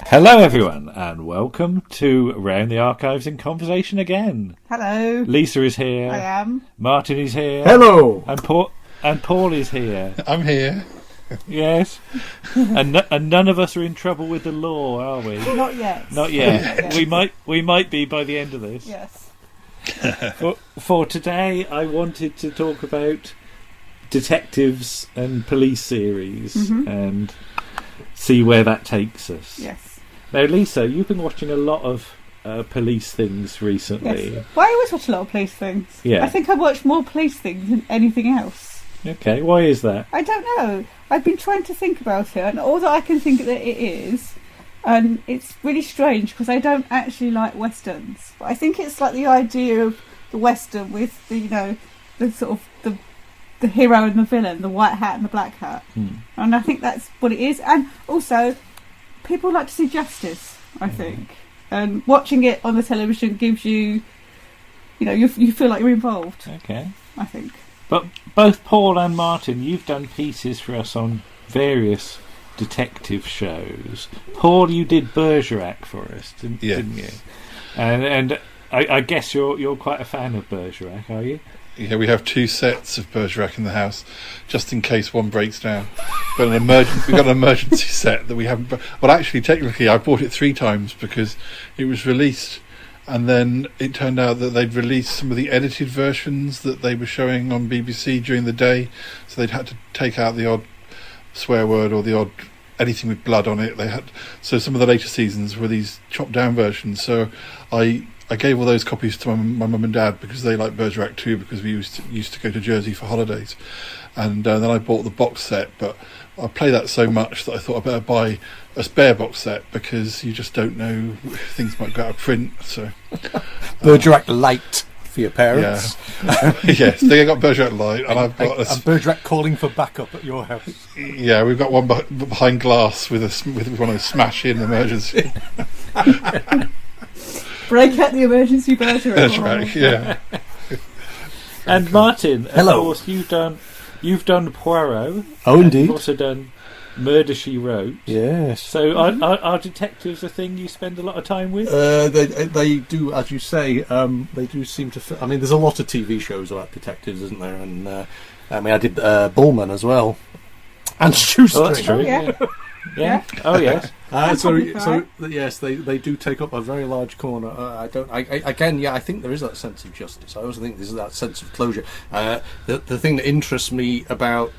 Hello everyone and welcome to Round the Archives in Conversation again. Hello. Lisa is here. I am. Martin is here. Hello. And Paul is here. I'm here. Yes. and none of us are in trouble with the law, are we? Not yet. Not yet. We might be by the end of this. Yes. For today I wanted to talk about detectives and police series and see where that takes us. Yes. Now, Lisa, you've been watching a lot of police things recently. Yes. Well, I always watch a lot of police things. Yeah. I think I watch more police things than anything else. Okay, why is that? I don't know. I've been trying to think about it, and all that I can think that it is, and it's really strange because I don't actually like westerns. But I think it's like the idea of the western with the the sort of the hero and the villain, the white hat and the black hat, and I think that's what it is. And also, people like to see justice, I think, and watching it on the television gives you, you feel like you're involved. Okay. I think. But both Paul and Martin, you've done pieces for us on various detective shows. Paul, you did Bergerac for us, didn't you? And I guess you're quite a fan of Bergerac, are you? Yeah, we have two sets of Bergerac in the house, just in case one breaks down. But we've got an emergency set that we haven't. Well, actually, technically, I bought it 3 times because it was released, and then it turned out that they'd released some of the edited versions that they were showing on BBC during the day, so they'd had to take out the odd swear word or the odd anything with blood on it. So some of the later seasons were these chopped down versions. So I gave all those copies to my mum and dad because they like Bergerac too, because we used to go to Jersey for holidays, and then I bought the box set. But I play that so much that I thought I better buy a spare box set because you just don't know, things might go out of print. So Bergerac Light for your parents. Yeah. Yes, they got Bergerac Light, and I've got a Bergerac calling for backup at your house. Yeah, we've got one behind glass with one of those smash in emergency. Break out the emergency Bergerac. That's right. Yeah. And Martin, hello. Of course, you've done Poirot. Oh, indeed. You've also done Murder, She Wrote. Yes. So are detectives a thing you spend a lot of time with? They do, as you say. They do seem to. I mean, there's a lot of TV shows about detectives, isn't there? And I did Bullman as well, and Shoestring. Oh, that's true. Oh, yeah. Yeah. Oh yes. So yes, they do take up a very large corner. I think there is that sense of justice. I also think there's that sense of closure. The thing that interests me about,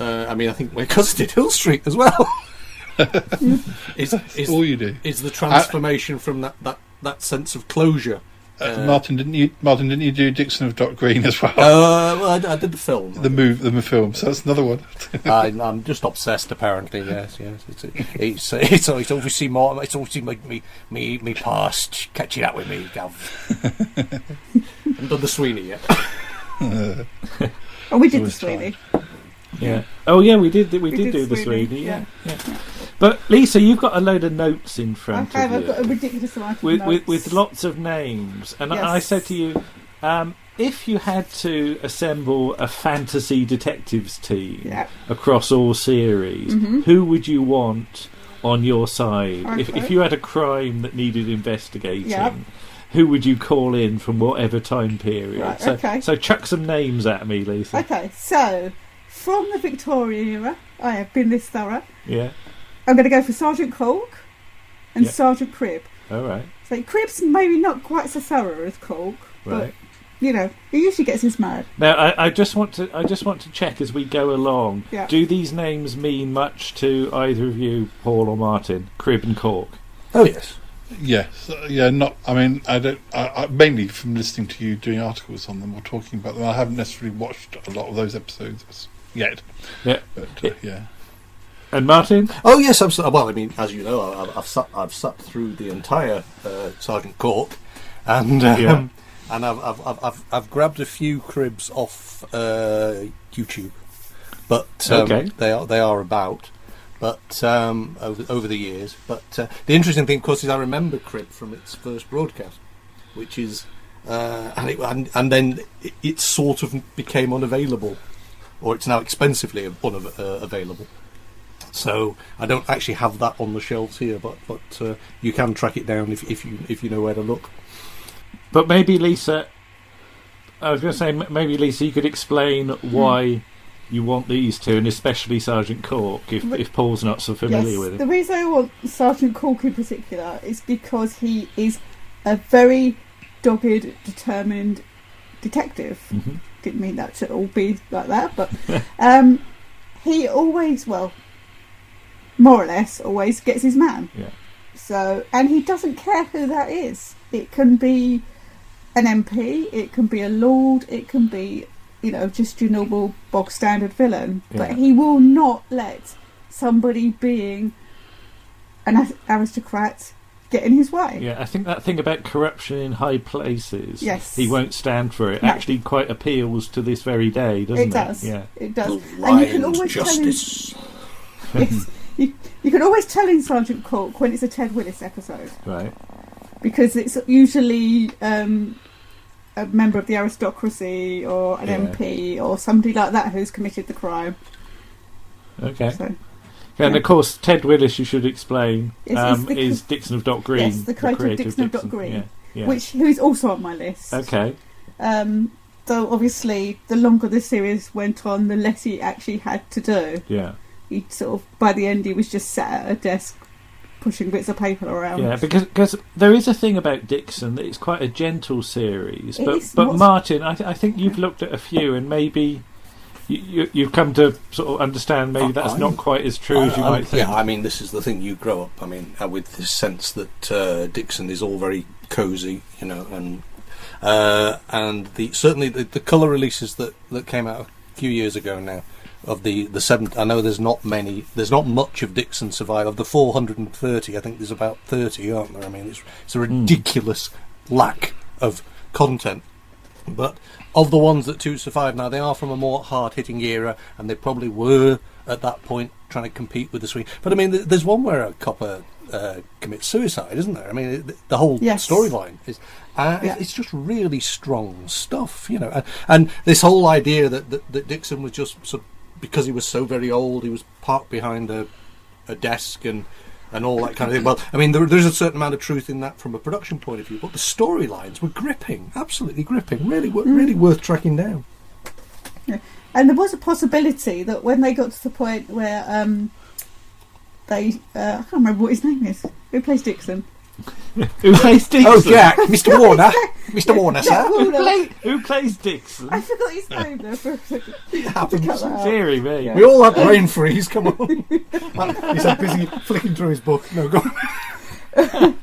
I think because I did Hill Street as well. is all you do is the transformation from that sense of closure. Martin, didn't you do Dixon of Dock Green as well? Well, I did the film. The film. So that's another one. I'm just obsessed, apparently. Yes. It's obviously more. It's obviously me past catching up with me, Gav. Haven't done the Sweeney yet. Oh, we did the Sweeney. Yeah. Oh, yeah, we did do the Sweeney. Sweeney. Yeah. But Lisa, you've got a load of notes in front of you. I've got a ridiculous amount of notes. With lots of names. And yes. I said to you, if you had to assemble a fantasy detectives team across all series, who would you want on your side? Okay. If you had a crime that needed investigating, who would you call in from whatever time period? Right, so, okay. so chuck some names at me, Lisa. Okay, so from the Victorian era, I have been this thorough. Yeah. I'm going to go for Sergeant Cork and Sergeant Cribb. All right. So Cribb's maybe not quite so thorough as Cork, Right. but he usually gets his mad. Now, I just want to check as we go along. Yeah. Do these names mean much to either of you, Paul or Martin? Cribb and Cork. Oh yes. Yes. Yeah. Not. I mean, I don't. I mainly from listening to you doing articles on them or talking about them. I haven't necessarily watched a lot of those episodes yet. Yeah. But yeah. And Martin? Oh yes, absolutely. Well, I mean, as you know, I've sat through the entire Sergeant Cork, and and I've grabbed a few cribs off YouTube, but they are about. But over the years, but the interesting thing, of course, is I remember Crib from its first broadcast, which is and then it sort of became unavailable, or it's now expensively available. So I don't actually have that on the shelves here, but you can track it down if you know where to look. But maybe Lisa, I was going to say, maybe Lisa, you could explain why you want these two, and especially Sergeant Cork, if Paul's not so familiar with him. The reason I want Sergeant Cork in particular is because he is a very dogged, determined detective. Mm-hmm. Didn't mean that to all be like that, but he always, well, more or less, always gets his man. Yeah. So, and he doesn't care who that is. It can be an MP, it can be a lord, it can be, just your normal bog standard villain. Yeah. But he will not let somebody being an aristocrat get in his way. Yeah, I think that thing about corruption in high places, yes, he won't stand for it, actually quite appeals to this very day, doesn't it? It does. Yeah. It does. And you can always justice. Yes. You can always tell in Sergeant Cork when it's a Ted Willis episode. Right. Because it's usually a member of the aristocracy or an MP or somebody like that who's committed the crime. Okay. So, and of course, Ted Willis, you should explain, is Dixon of Dock Green. Yes, the creator of Dixon of Dock Green, yeah. who's also on my list. Okay. So obviously, the longer the series went on, the less he actually had to do. Yeah. He sort of, by the end, he was just sat at a desk pushing bits of paper around. Yeah, because there is a thing about Dixon that it's quite a gentle series. But Martin, I think you've looked at a few, and maybe you've come to sort of understand maybe that's not quite as true as you might think. Yeah, I mean, this is the thing. You grow up, I mean, with this sense that Dixon is all very cosy, and certainly the colour releases that came out a few years ago now. Of the 7, I know there's not much of Dixon survive. Of the 430, I think there's about 30, aren't there? I mean, it's a ridiculous lack of content. But of the ones that do survive now, they are from a more hard-hitting era, and they probably were at that point trying to compete with the swing. But I mean, there's one where a copper commits suicide, isn't there? I mean, the whole storyline is. It's just really strong stuff, and this whole idea that Dixon was just sort of, because he was so very old, he was parked behind a desk and all that kind of thing. Well, I mean, there's a certain amount of truth in that from a production point of view, but the storylines were gripping, absolutely gripping, really worth tracking down. Yeah. And there was a possibility that when they got to the point where I can't remember what his name is. Who plays Dixon? Who plays Dixon? Oh, Jack, Mr. Warner. Mr. Warner, sir. Who plays Dixon? I forgot his name there for a second. It happens. Deary me. Yeah. We all had brain freeze, come on. He's so busy flicking through his book. No, go on.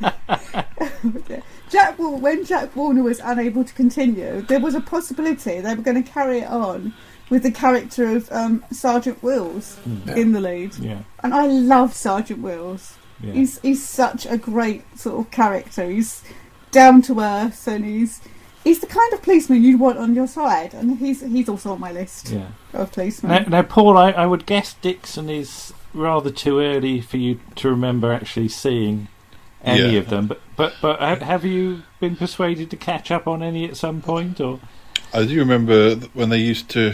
When Jack Warner was unable to continue, there was a possibility they were going to carry it on with the character of Sergeant Wills in the lead. Yeah. And I love Sergeant Wills. Yeah. He's such a great sort of character. He's down to earth, and he's the kind of policeman you'd want on your side. And he's also on my list of policemen. Now, Paul, I would guess Dixon is rather too early for you to remember actually seeing any of them. But have you been persuaded to catch up on any at some point? Or I do remember when they used to.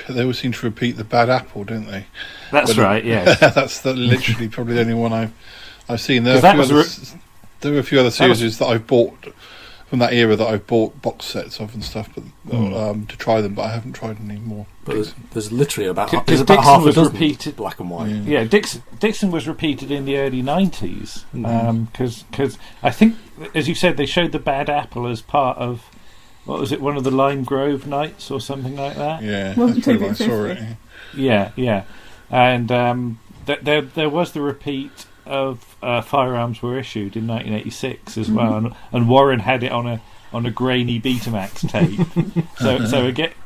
They always seem to repeat the Bad Apple, don't they? That's right. Yes, that's literally probably the only one I've seen. There were a few other series that I've bought from that era that I've bought box sets of and stuff, but to try them. But I haven't tried any more. But there's literally about half a dozen repeated black and white. Yeah, Dixon was repeated in the early 90s because I think, as you said, they showed the Bad Apple as part of. What was it? One of the Lime Grove nights or something like that. Yeah, that's probably I saw it. Yeah, and there was the repeat of Firearms Were Issued in 1986 as well, and Warren had it on a grainy Betamax tape.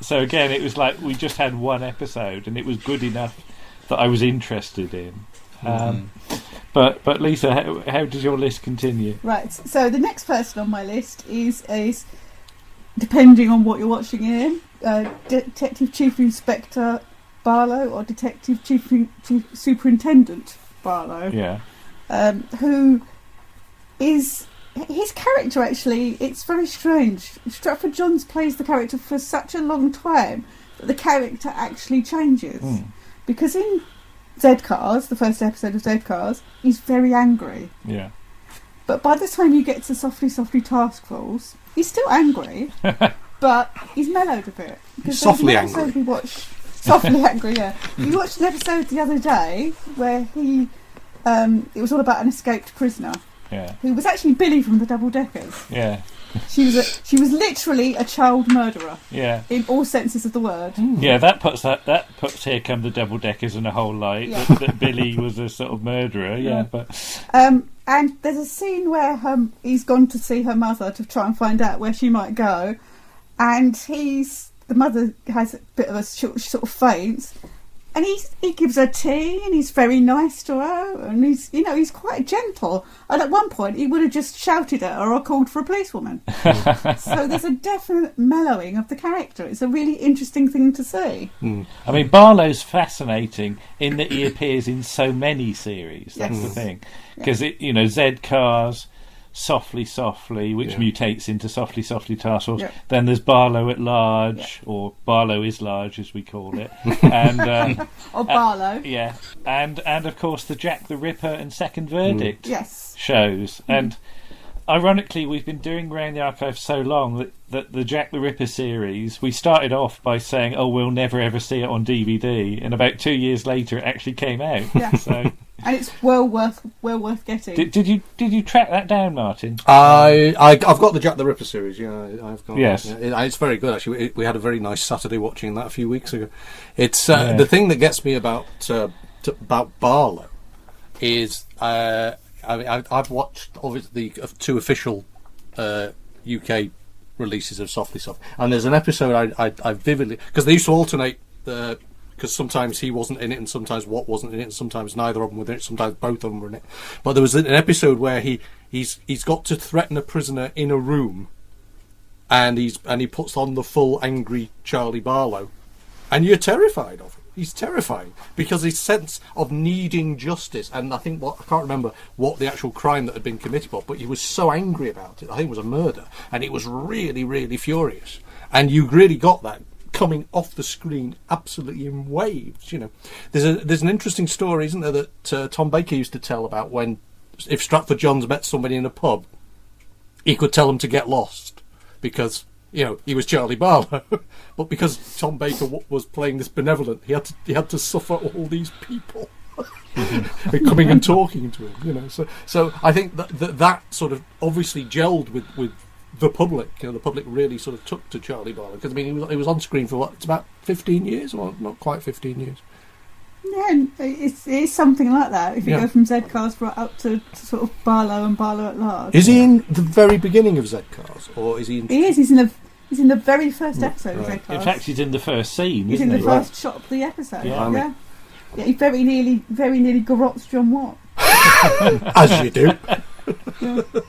so again, it was like we just had one episode, and it was good enough that I was interested in. But Lisa, how does your list continue? Right, so the next person on my list is depending on what you're watching in, Detective Chief Inspector Barlow or Detective Chief Superintendent Barlow. Yeah. Who is... His character, actually, it's very strange. Stratford-Johns plays the character for such a long time that the character actually changes. Because in Z-Cars, the first episode of Z-Cars, he's very angry. Yeah. But by the time you get to Softly Softly Task Force, he's still angry, but he's mellowed a bit. He's softly angry. We watched softly angry, yeah. We watched an episode the other day where he, it was all about an escaped prisoner. Yeah. Who was actually Billy from the Double Deckers. Yeah. She was literally a child murderer. Yeah. In all senses of the word. Yeah, that puts Here Come the Double Deckers in a whole light. Yeah. That Billy was a sort of murderer. Yeah, but and there's a scene where he's gone to see her mother to try and find out where she might go, and the mother has a bit of a sort of faints. And he gives her tea, and he's very nice to her, and he's quite gentle. And at one point, he would have just shouted at her or called for a policewoman. So there's a definite mellowing of the character. It's a really interesting thing to see. I mean, Barlow's fascinating in that he appears in so many series. That's the thing, because Z-Cars, Softly Softly, which mutates into Softly Softly Task Force. Then there's Barlow at Large, or Barlow is Large as we call it, and or Barlow. And of course the Jack the Ripper and Second Verdict shows. And ironically, we've been doing Round the Archive so long that the Jack the Ripper series, we started off by saying, oh, we'll never ever see it on DVD, and about 2 years later it actually came out. So. And it's well worth getting. Did you track that down, Martin? I've got the Jack the Ripper series. Yeah, I've got. Yes, it's very good actually. We had a very nice Saturday watching that a few weeks ago. It's the thing that gets me about Barlow is I've watched obviously the two official UK releases of Softly Soft, and there's an episode I vividly, because they used to alternate because sometimes he wasn't in it, and sometimes Watt wasn't in it, and sometimes neither of them were in it, sometimes both of them were in it. But there was an episode where he's got to threaten a prisoner in a room, and he puts on the full angry Charlie Barlow, and you're terrified of him. He's terrifying because his sense of needing justice, and I can't remember what the actual crime that had been committed was, but he was so angry about it. I think it was a murder, and it was really, really furious, and you really got that coming off the screen absolutely in waves. There's an interesting story, isn't there, that Tom Baker used to tell about if Stratford-Johns met somebody in a pub, he could tell them to get lost because he was Charlie Barlow, but because Tom Baker was playing this benevolent, he had to suffer all these people coming and talking to him. So I think that sort of obviously gelled with the public. The public really sort of took to Charlie Barlow because he was on screen for it's about 15 years, or not quite 15 years. Yeah, it's something like that. If you go from Z-Cars right up to sort of Barlow and Barlow at Large. Is he in the very beginning of Z-Cars, or is he? He is. He's in the very first episode of Z-Cars. In fact, he's in the first scene. He's in the first shot of the episode. Yeah. He very nearly garrots John Watt. As you do.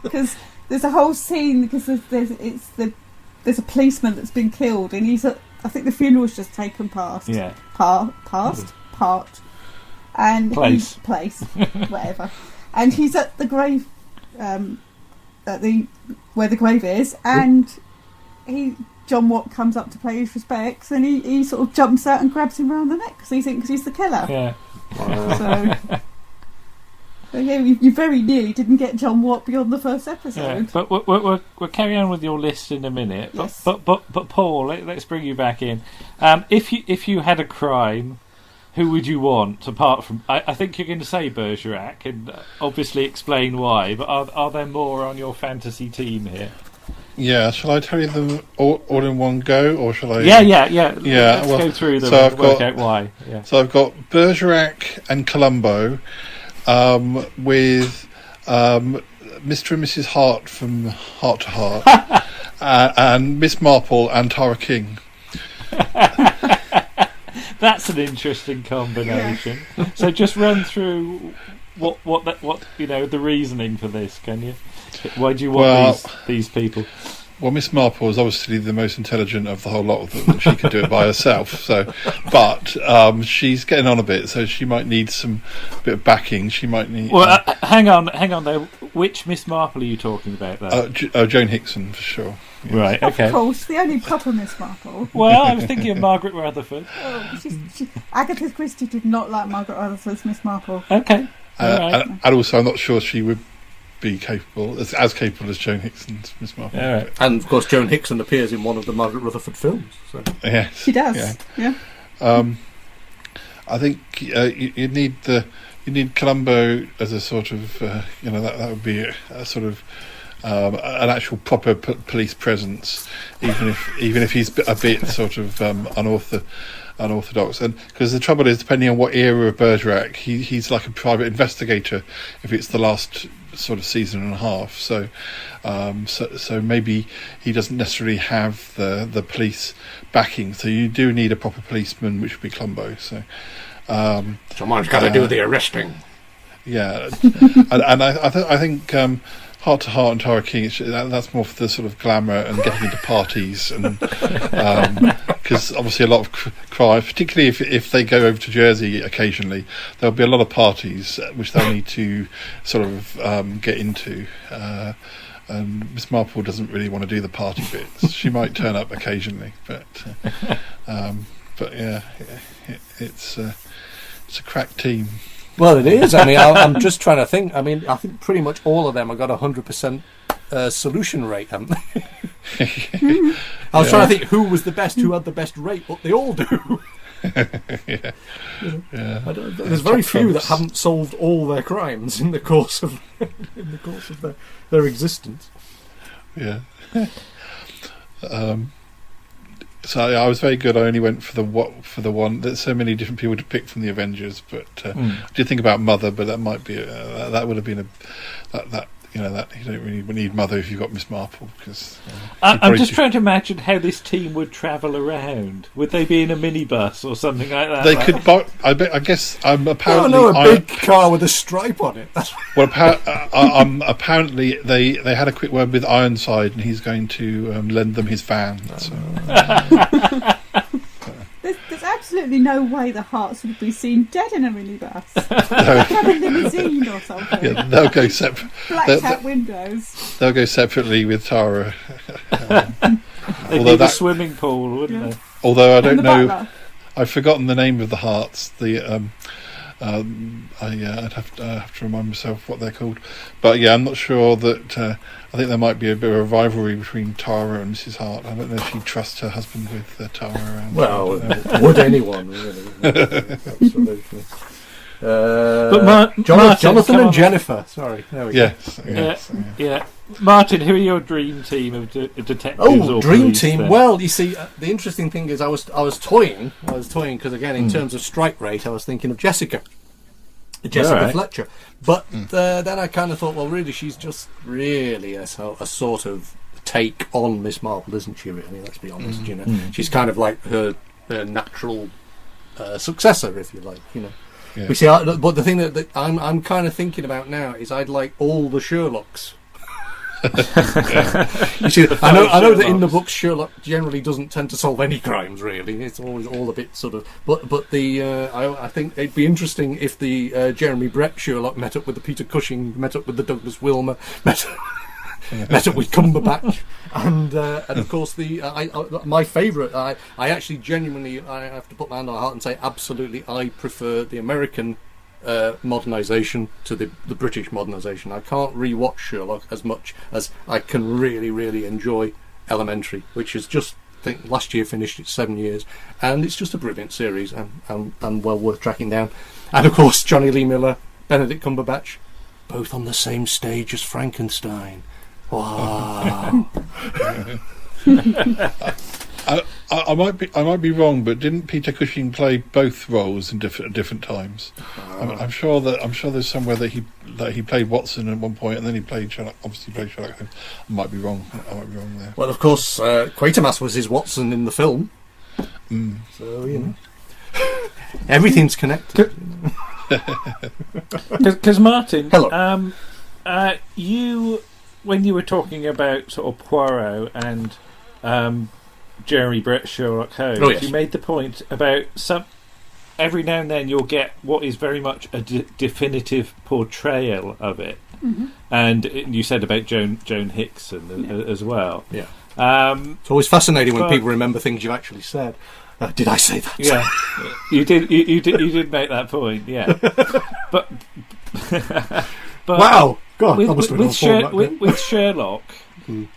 Because there's a whole scene because there's a policeman that's been killed, and I think the funeral's just taken past. Yeah. Part. And place, whatever. And he's at the grave, where the grave is, and John Watt comes up to pay his respects, and he sort of jumps out and grabs him around the neck because he thinks he's the killer. Yeah. So yeah, you very nearly didn't get John Watt beyond the first episode. Yeah, but we'll carry on with your list in a minute. Yes. But Paul, let's bring you back in. If you had a crime, who would you want apart from? I think you're going to say Bergerac, and obviously explain why. But are there more on your fantasy team here? Yeah, shall I tell you them all in one go, or shall I? Yeah. Let's go through them and work out why. Yeah. So I've got Bergerac and Columbo, with Mr. and Mrs. Hart from Heart to Heart, and Miss Marple and Tara King. That's an interesting combination. So just run through what the reasoning for this, can you? Why do you want these people? Well, Miss Marple is obviously the most intelligent of the whole lot of them, and she can do it by herself. But she's getting on a bit, so she might need some bit of backing. She might need. Well, hang on there. Which Miss Marple are you talking about there? Joan Hickson for sure. Yes. Right. Okay. Of course, the only proper Miss Marple. Well, I was thinking of Margaret Rutherford. Agatha Christie did not like Margaret Rutherford's Miss Marple. Okay. Right. And also, I'm not sure she would be capable as capable as Joan Hickson's Miss Marple. Right. And of course, Joan Hickson appears in one of the Margaret Rutherford films. So. Yes, she does. Yeah. I think you need Columbo as a sort of that would be a sort of an actual proper police presence, even if he's a bit sort of unorthodox. And because the trouble is, depending on what era of Bergerac, he's like a private investigator if it's the last sort of season and a half. So maybe he doesn't necessarily have the police backing. So you do need a proper policeman, which would be Columbo. So someone's got to do the arresting. Yeah, and I think. Heart to Heart and Tara King, that's more for the sort of glamour and getting into parties, and because obviously a lot of crime, particularly if they go over to Jersey occasionally, there'll be a lot of parties which they'll need to sort of get into. And Miss Marple doesn't really want to do the party bits. She might turn up occasionally, but yeah, it's a crack team. Well, it is. I mean, I'm just trying to think. I mean, I think pretty much all of them have got 100% solution rate, haven't they? I was trying to think who was the best, who had the best rate, but they all do. There's very few that haven't solved all their crimes in the course of their existence. Yeah. So I was very good. I only went for the one. There's so many different people to pick from the Avengers, but I did think about Mother, but that might be that would have been that you don't really need Mother if you've got Miss Marple, because I'm just trying to imagine how this team would travel around. Would they be in a minibus or something like that? They could. I guess apparently. No, a big car with a stripe on it. Well, apparently they had a quick word with Ironside, and he's going to lend them his van. So. There's absolutely no way the Hearts would be seen dead in a minibus. They'd have a limousine or something. Yeah, they'll go separate. Blacked out windows. They'll go separately with Tara. They'd need a swimming pool, wouldn't they? Although I don't know, I've forgotten the name of the Hearts. I'd have to remind myself what they're called. But yeah, I'm not sure that. I think there might be a bit of a rivalry between Tara and Mrs. Hart. I don't know if she trusts her husband with Tara around. Well, would anyone really? Absolutely. But Jonathan and Jennifer. Sorry, there we go. Yes. Yeah. Martin, who are your dream team of detectives? Oh, or dream police, team. then? Well, you see, the interesting thing is, I was toying because again, in terms of strike rate, I was thinking of Jessica Fletcher. But then I kind of thought, well, really, she's just really a sort of take on Miss Marple, isn't she? Really, let's be honest. You know, she's kind of like her natural successor, if you like. You know. Yeah. We see, but the thing that I'm kind of thinking about now is I'd like all the Sherlocks. You see, I know that in the books Sherlock generally doesn't tend to solve any crimes. Really, it's always all a bit sort of. But I think it'd be interesting if the Jeremy Brett Sherlock met up with the Peter Cushing, met up with the Douglas Wilmer, met up with Cumberbatch, and of course my favourite. I actually genuinely I have to put my hand on my heart and say absolutely I prefer the American modernisation to the British modernisation. I can't re-watch Sherlock as much as I can really enjoy Elementary, which is just last year finished its 7 years, and it's just a brilliant series and well worth tracking down. And of course Johnny Lee Miller, Benedict Cumberbatch, both on the same stage as Frankenstein. Wow. I might be wrong, but didn't Peter Cushing play both roles at different times? I'm sure there's somewhere that he played Watson at one point, and then he played Sherlock. Obviously, played Sherlock Holmes. I might be wrong there. Well, of course, Quatermass was his Watson in the film. So you know. Everything's connected. Because Martin, Hello. You, when you were talking about sort of Poirot and Jeremy Brett's Sherlock Holmes, you made the point about every now and then you'll get what is very much a definitive portrayal of it. Mm-hmm. And you said about Joan Hickson as well. Yeah. It's always fascinating when people remember things you actually said. Did I say that? Yeah, you did. You did make that point. Yeah, but wow, God, with Sherlock,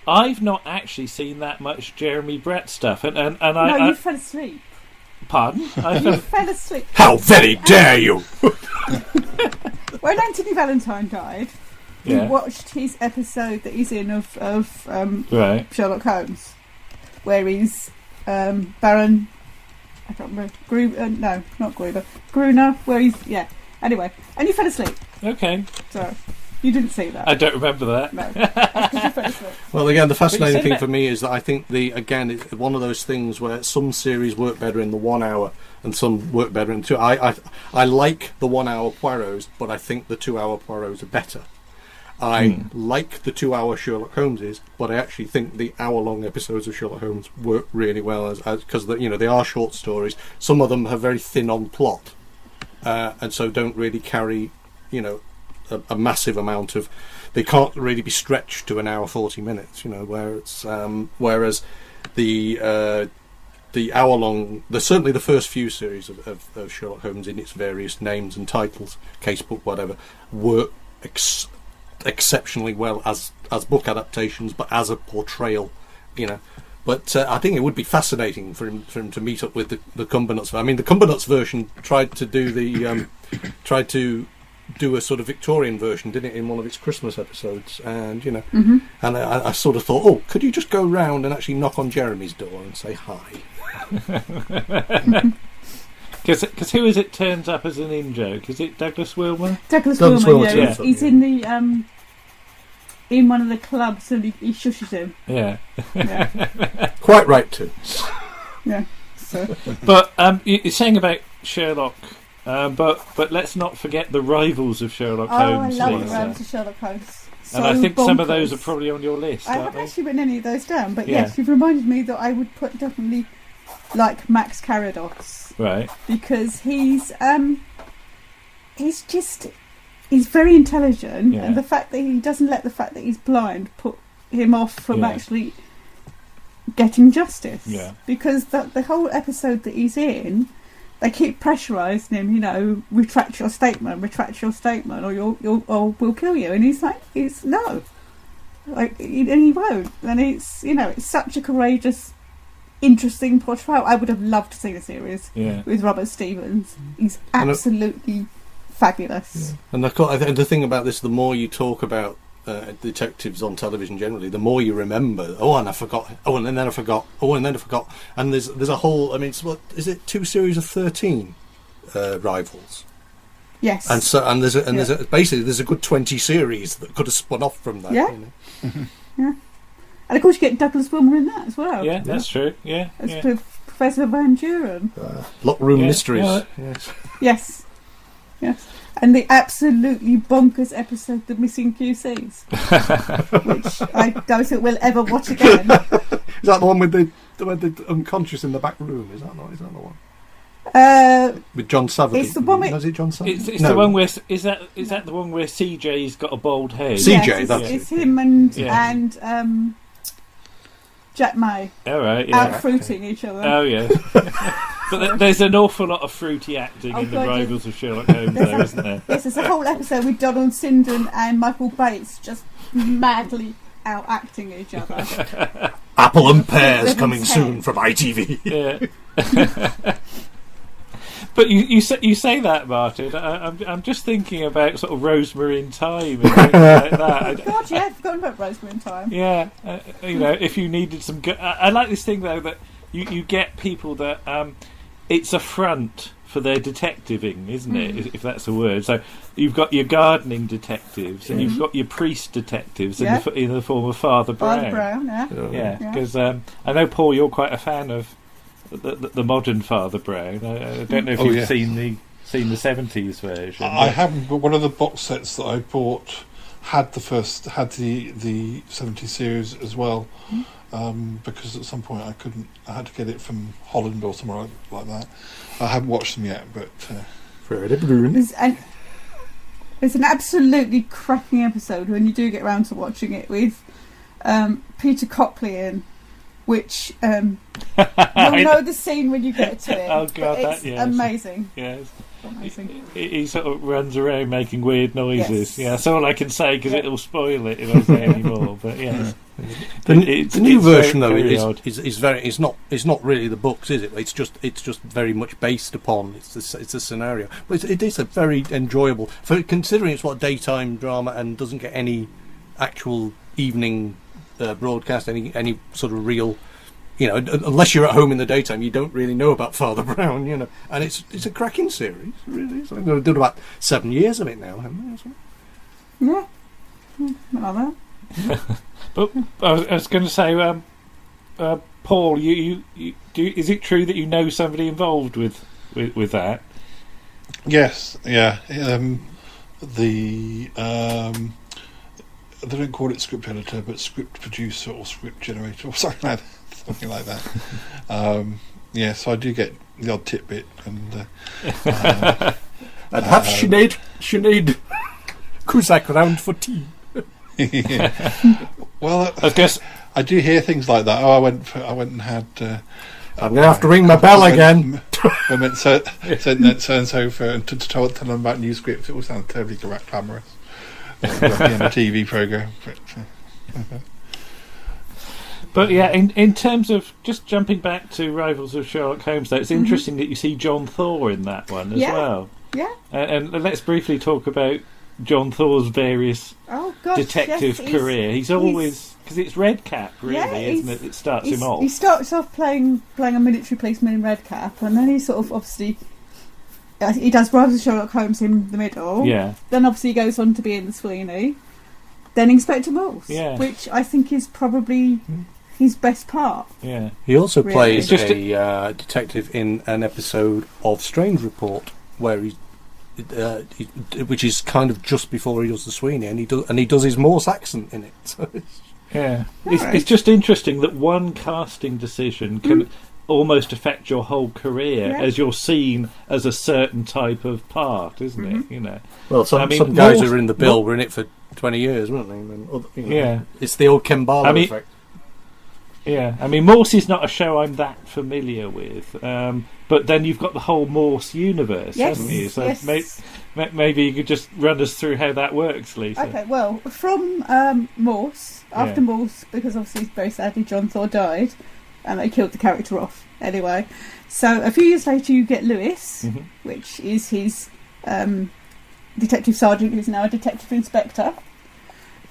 I've not actually seen that much Jeremy Brett stuff, and No, you fell asleep. Pardon? You fell asleep. How very dare you! When Anthony Valentine died, we watched his episode that he's in of Sherlock Holmes, where he's Baron. I can't remember. No, not Gruber. Gruner, where he's Anyway, and you fell asleep. Okay. So you didn't see that. I don't remember that. No, that's 'cause you fell asleep. Well, again, the fascinating thing for me is that I think it's one of those things where some series work better in the 1 hour and some work better in 2. I like the 1 hour Poirots, but I think the 2 hour Poirots are better. I like the 2 hour Sherlock Holmeses, but I actually think the hour-long episodes of Sherlock Holmes work really well because they are short stories. Some of them are very thin on plot, and so don't really carry, a massive amount of. They can't really be stretched to an hour 40 minutes. Whereas the hour-long, certainly the first few series of Sherlock Holmes in its various names and titles, casebook, whatever, work exceptionally well as book adaptations, but as a portrayal, But I think it would be fascinating for him to meet up with the Cumbernuts. I mean, the Cumbernuts version tried to do a sort of Victorian version, didn't it, in one of its Christmas episodes? And and I sort of thought, oh, could you just go round and actually knock on Jeremy's door and say hi? Because who is it turns up as an in-joke? Is it Douglas Wilmer? Douglas Wilmer, yeah. He's in the in one of the clubs and he shushes him. Yeah. Quite right too. Yeah. So. But you're saying about Sherlock, but let's not forget the rivals of Sherlock Holmes. I love the rivals of Sherlock Holmes. And I think some of those are probably on your list. I haven't actually written any of those down, but yes, you've reminded me that I would put definitely like Max Carados, right? Because he's very intelligent, and the fact that he doesn't let the fact that he's blind put him off from actually getting justice. Yeah. Because the whole episode that he's in, they keep pressurising him. Retract your statement, or we'll kill you. And he's like, no, and he won't. And it's such a courageous, interesting portrayal. I would have loved to see the series with Robert Stevens. He's absolutely fabulous. Yeah. And the thing about this, the more you talk about detectives on television generally, the more you remember. Oh, and I forgot. Oh, and then I forgot. Oh, and then I forgot. And there's a whole. I mean, is it 2 series of 13 rivals? Yes. And there's a good 20 series that could have spun off from that. Yeah. Yeah. And of course, you get Douglas Wilmer in that as well. Yeah, that's true. Yeah. As Professor Van Duren. Lockroom Mysteries. Yes. Yes. And the absolutely bonkers episode, The Missing QCs, which I don't think we'll ever watch again. Is that the one with the unconscious in the back room? Is that the one? With John Savage. It's the one with. Is it John Savage? It's the one where is that the one where CJ's got a bald head? CJ, it's him and Jack May. All right, out fruiting each other. Oh yeah. But there's an awful lot of fruity acting in the rivals of Sherlock Holmes, though, isn't there? Yes, there's a whole episode with Donald Sinden and Michael Bates just madly out acting each other. Apple and pears coming soon from ITV. Yeah. But you say that, Martin. I'm just thinking about sort of Rosemary in Time and things like that. God, yeah, I've forgotten about Rosemary in Time. Yeah, if you needed some good, I like this thing though that you get people that it's a front for their detectiving, isn't it? If that's a word. So you've got your gardening detectives and you've got your priest detectives in the form of Father Brown. Father Brown, yeah. Because I know, Paul, you're quite a fan of the modern Father Brown. I don't know if you've seen the 70s version. I haven't, but one of the box sets that I bought had the 70s series as well. Because at some point I had to get it from Holland or somewhere like that. I haven't watched them yet, but there's an absolutely cracking episode when you do get around to watching it with Peter Copley in, which you'll know the scene when you get to it. Oh God, it's amazing. Yes. Amazing. He sort of runs around making weird noises. Yes. Yeah, that's all I can say because it'll spoil it if I say any more. But yeah, the new version though is is not really the books, is it? It's just very much based upon it's a scenario, but it is a very enjoyable for considering it's what daytime drama and doesn't get any actual evening broadcast, any sort of real. Unless you're at home in the daytime, you don't really know about Father Brown, And it's a cracking series, really. So they've done about 7 years of it now, haven't they? Yeah, like that. But I was going to say, Paul, you is it true that you know somebody involved with that? Yes, yeah. They don't call it script editor, but script producer or script generator or something like that. So I do get the odd tidbit, and have Sinead Cusack round for tea. Well, I guess I do hear things like that. I went and had. I'm going to have to ring my bell again. I meant so and so for to tell them about new scripts. It all sounds terribly glamorous. Like a TV program, But yeah, in terms of just jumping back to Rivals of Sherlock Holmes, though, it's interesting that you see John Thor in that one as well. Yeah. And let's briefly talk about John Thor's various detective career. He's always, because it's Redcap, really, isn't it? It starts him off. He starts off playing a military policeman in Redcap, and then he sort of obviously he does Rivals of Sherlock Holmes in the middle. Yeah. Then obviously he goes on to be in the Sweeney. Then Inspector Morse, which I think is probably his best part. Yeah. He also plays a detective in an episode of Strange Report, where which is kind of just before he does the Sweeney, and he does his Morse accent in it. So it's just interesting that one casting decision can almost affect your whole career as you're seen as a certain type of part, isn't it? Well, some guys who are in the bill were in it for 20 years, weren't they? It's the old Ken Barlow effect. Yeah, I mean, Morse is not a show I'm that familiar with, but then you've got the whole Morse universe, haven't you? So maybe you could just run us through how that works, Lisa. Okay, well, from Morse, after Morse, because obviously very sadly John Thor died, and they killed the character off anyway. So a few years later you get Lewis, which is his detective sergeant, who's now a detective inspector.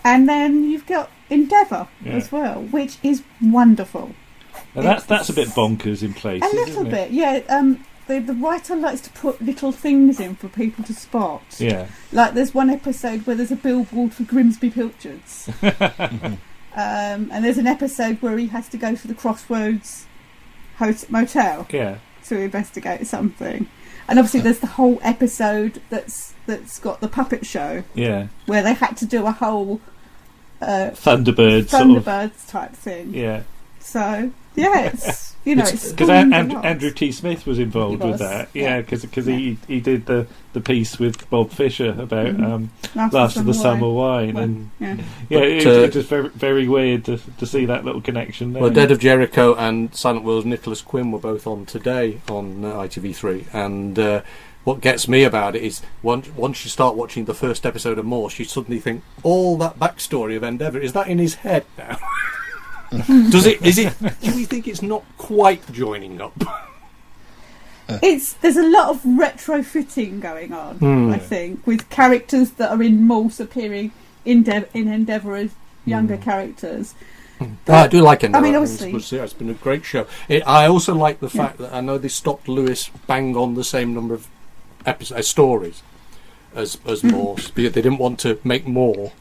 And then you've got Endeavour as well, which is wonderful. And that's a bit bonkers in places. A little bit, yeah. The writer likes to put little things in for people to spot. Yeah. Like there's one episode where there's a billboard for Grimsby Pilchards. And there's an episode where he has to go to the Crossroads Motel to investigate something. And obviously there's the whole episode that's got the puppet show. Yeah. Where they had to do a whole Thunderbirds type thing. Yeah. So it's because Andrew T. Smith was involved with that. Yeah, because he did the piece with Bob Fisher about Last of the Summer Wine, it's just very, very weird to see that little connection there. Well, Dead of Jericho and Silent World's Nicholas Quinn were both on today on ITV3, and what gets me about it is once you start watching the first episode of Morse, you suddenly think all that backstory of Endeavour, is that in his head now? Do we think it's not quite joining up? There's a lot of retrofitting going on, I think, with characters that are in Morse appearing in Endeavour as younger characters. I do like Endeavour. I mean, obviously, it's been a great show. I also like the fact that I know they stopped Lewis bang on the same number of stories as Morse, because they didn't want to make more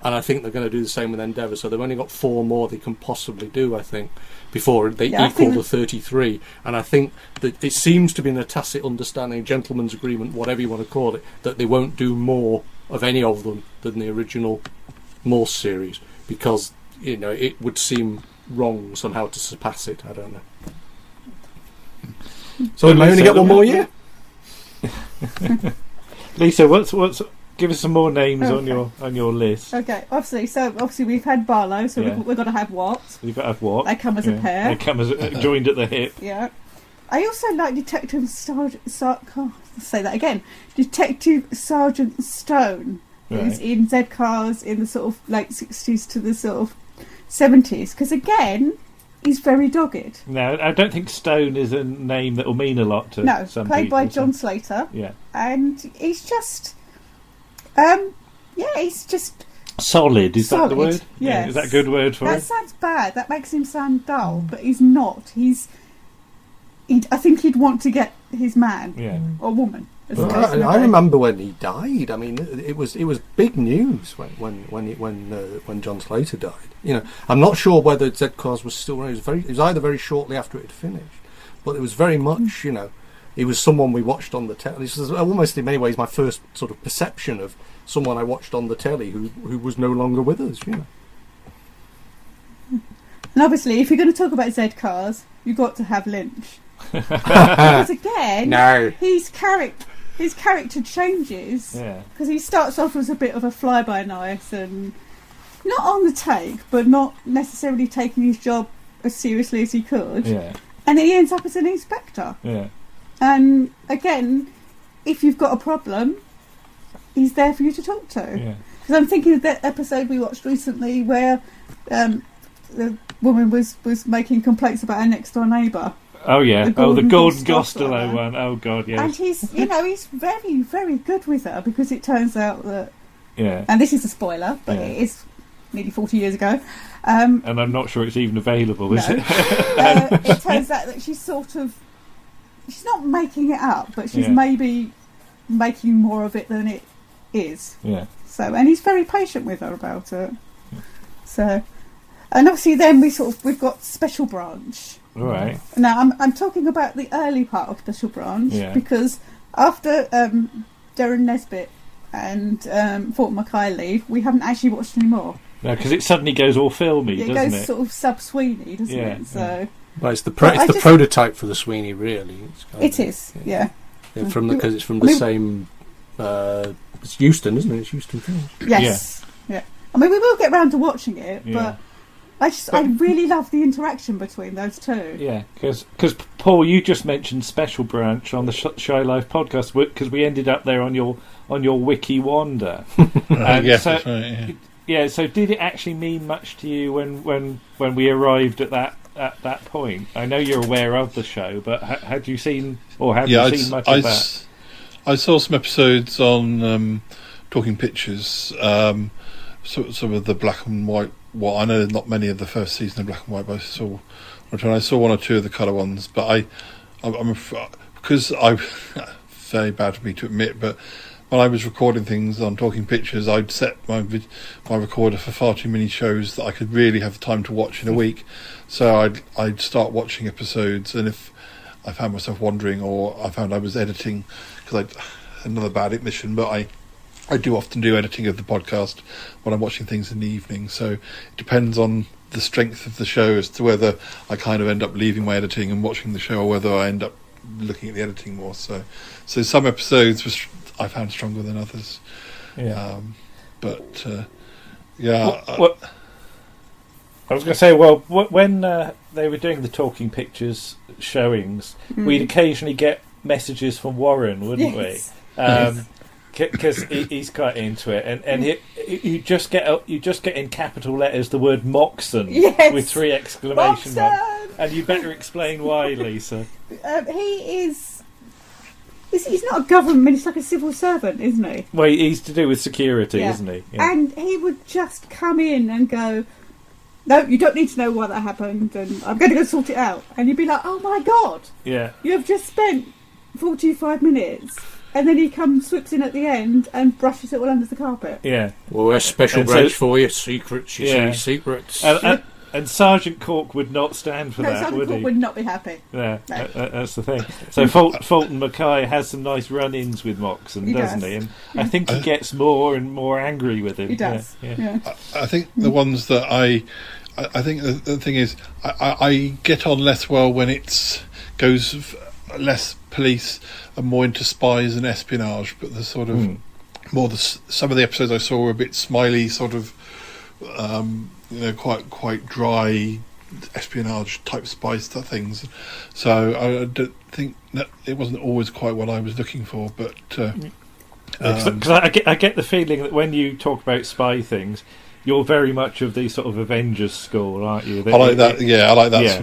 And I think they're going to do the same with Endeavour. So they've only got 4 more they can possibly do, I think, before they equal the 33. And I think that it seems to be in a tacit understanding, gentleman's agreement, whatever you want to call it, that they won't do more of any of them than the original Morse series, because, you know, it would seem wrong somehow to surpass it. I don't know. So I only get 1 more year? Lisa, what's give us some more names on your list. Okay, obviously we've had Barlow, so we've got to have Watt. You've got to have Watt. They come as a pair. They come as joined at the hip. Yeah. I also like Detective Sergeant Stone, who's in Z-Cars in the sort of late 60s to the sort of 70s, because again, he's very dogged. No, I don't think Stone is a name that will mean a lot to some people. Played by John Slater. Yeah. And he's just... he's just... Solid, is that the word? Yes. Yeah, is that a good word for it? That sounds bad. That makes him sound dull, but he's not. I think he'd want to get his man or woman. I remember when he died. I mean, it was big news when John Slater died. You know, I'm not sure whether Z-Cars was still running. It was either very shortly after it had finished, but it was very much, you know, he was someone we watched on the telly. This was almost in many ways my first sort of perception of someone I watched on the telly who was no longer with us. You know. And obviously, if you're going to talk about Z-Cars, you've got to have Lynch. Because again, his character changes because he starts off as a bit of a fly-by-night and not on the take, but not necessarily taking his job as seriously as he could. Yeah. And he ends up as an inspector. Yeah. And again, if you've got a problem, he's there for you to talk to. Yeah. Because I'm thinking of that episode we watched recently where the woman was making complaints about her next door neighbour. Oh yeah, the Gordon Gostola one. Oh god, yes. And he's very, very good with her, because it turns out that, and this is a spoiler, but it is nearly 40 years ago. And I'm not sure it's even available, is it? It turns out that she's not making it up, but she's maybe making more of it than it is. Yeah. So, and he's very patient with her about it. So, and obviously then we've got Special Branch. All right. Now I'm talking about the early part of Special Branch, because after Darren Nesbitt and Fort Mackay leave, we haven't actually watched any more. No, because it suddenly goes all filmy, doesn't it? It goes sort of sub-Sweeney, doesn't it? So. Well, it's the prototype for the Sweeney, really. It is. Because it's from the same. It's Euston, isn't it? It's Euston Films. Yes. Yeah. I mean, we will get round to watching it, but I really love the interaction between those two. Yeah, because Paul, you just mentioned Special Branch on the Shy Life podcast, because we ended up there on your Wiki Wander. Yes, so, that's right. Yeah. So did it actually mean much to you when we arrived at that point? I know you're aware of the show, but had you seen you seen much of that? I saw some episodes on Talking Pictures. Some of the black and white. Well, I know not many of the first season of Black and White, but I saw 1 or 2 of the colour ones. But I'm because I very bad for me to admit, but when I was recording things on Talking Pictures, I'd set my recorder for far too many shows that I could really have time to watch in a week. So I'd start watching episodes, and if I found myself wandering or I found I was editing, because another bad admission, but I do often do editing of the podcast when I'm watching things in the evening, so it depends on the strength of the show as to whether I kind of end up leaving my editing and watching the show, or whether I end up looking at the editing more. So some episodes I found stronger than others. Yeah. What I was going to say, when they were doing the Talking Pictures showings, we'd occasionally get messages from Warren, wouldn't we? Because he's quite into it, and you just get in capital letters the word Moxon with 3 exclamation marks, and you better explain why, Lisa. He's not a government; he's like a civil servant, isn't he? Well, he's to do with security, isn't he? Yeah. And he would just come in and go, "No, you don't need to know why that happened, and I'm going to go sort it out." And you'd be like, "Oh my god! Yeah, you have just spent 45 minutes and then he swoops in at the end and brushes it all under the carpet. Yeah. Well, there's special And branch so- for you. Secrets, you Yeah. see, secrets. And Sergeant Cork would not stand for No, that, Sergeant would Cork he? would not be happy. Yeah, No. that's the thing. So Fulton Mackay has some nice run-ins with Moxon, He doesn't does. he? And I think he gets more and more angry with him. He does. Yeah. I think the ones that I think the thing is, I get on less well when it goes less police and more into spies and espionage. But the sort of some of the episodes I saw were a bit smiley, sort of, quite dry espionage type spy stuff things. So I don't think that it wasn't always quite what I was looking for. But Because I get the feeling that when you talk about spy things, you're very much of the sort of Avengers school, aren't you? I like that. Yeah, I like that Yeah.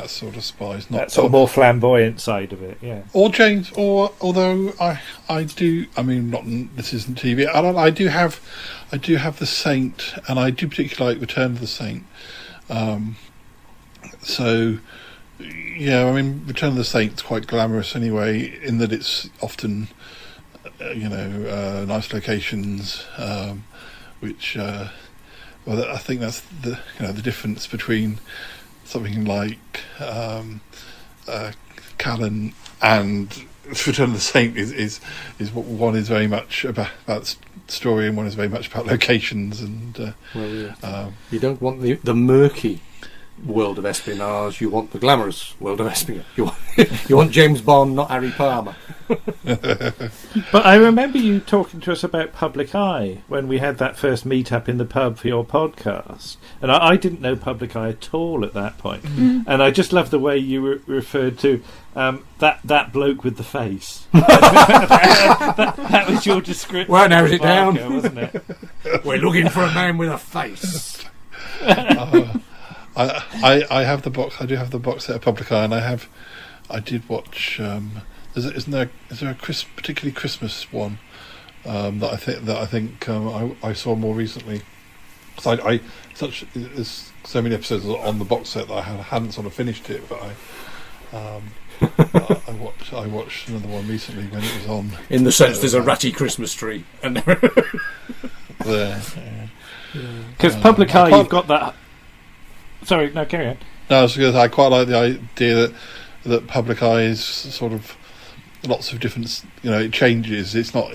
sort of spies. Not that sort of more flamboyant side of it. Yeah. or James, or although I do. I mean, not this isn't TV. I do have The Saint, and I do particularly like Return of the Saint. So yeah, I mean, Return of the Saint's quite glamorous anyway, in that it's often nice locations, which I think that's the difference between something like Callan and Return of the Saint is what one is very much about story and one is very much about locations and you don't want the murky world of espionage. You want the glamorous world of espionage. You want James Bond, not Harry Palmer. But I remember you talking to us about Public Eye when we had that first meet-up in the pub for your podcast. And I didn't know Public Eye at all at that point. And I just love the way you referred to that bloke with the face. that was your description. Well, narrows it Barker, down. wasn't it? We're looking for a man with a face. I have the box. I do have the box set of Public Eye, and I did watch. Is there a particularly Christmas one that I think I saw more recently? So there's so many episodes on the box set that I hadn't sort of finished it, but I watched another one recently when it was on. In the sense, there's a ratty Christmas tree, and There. Because Public Eye, you've got that. Sorry, no, carry on. No, I was going to say, I quite like the idea that Public Eye is sort of lots of different. It changes. It's not,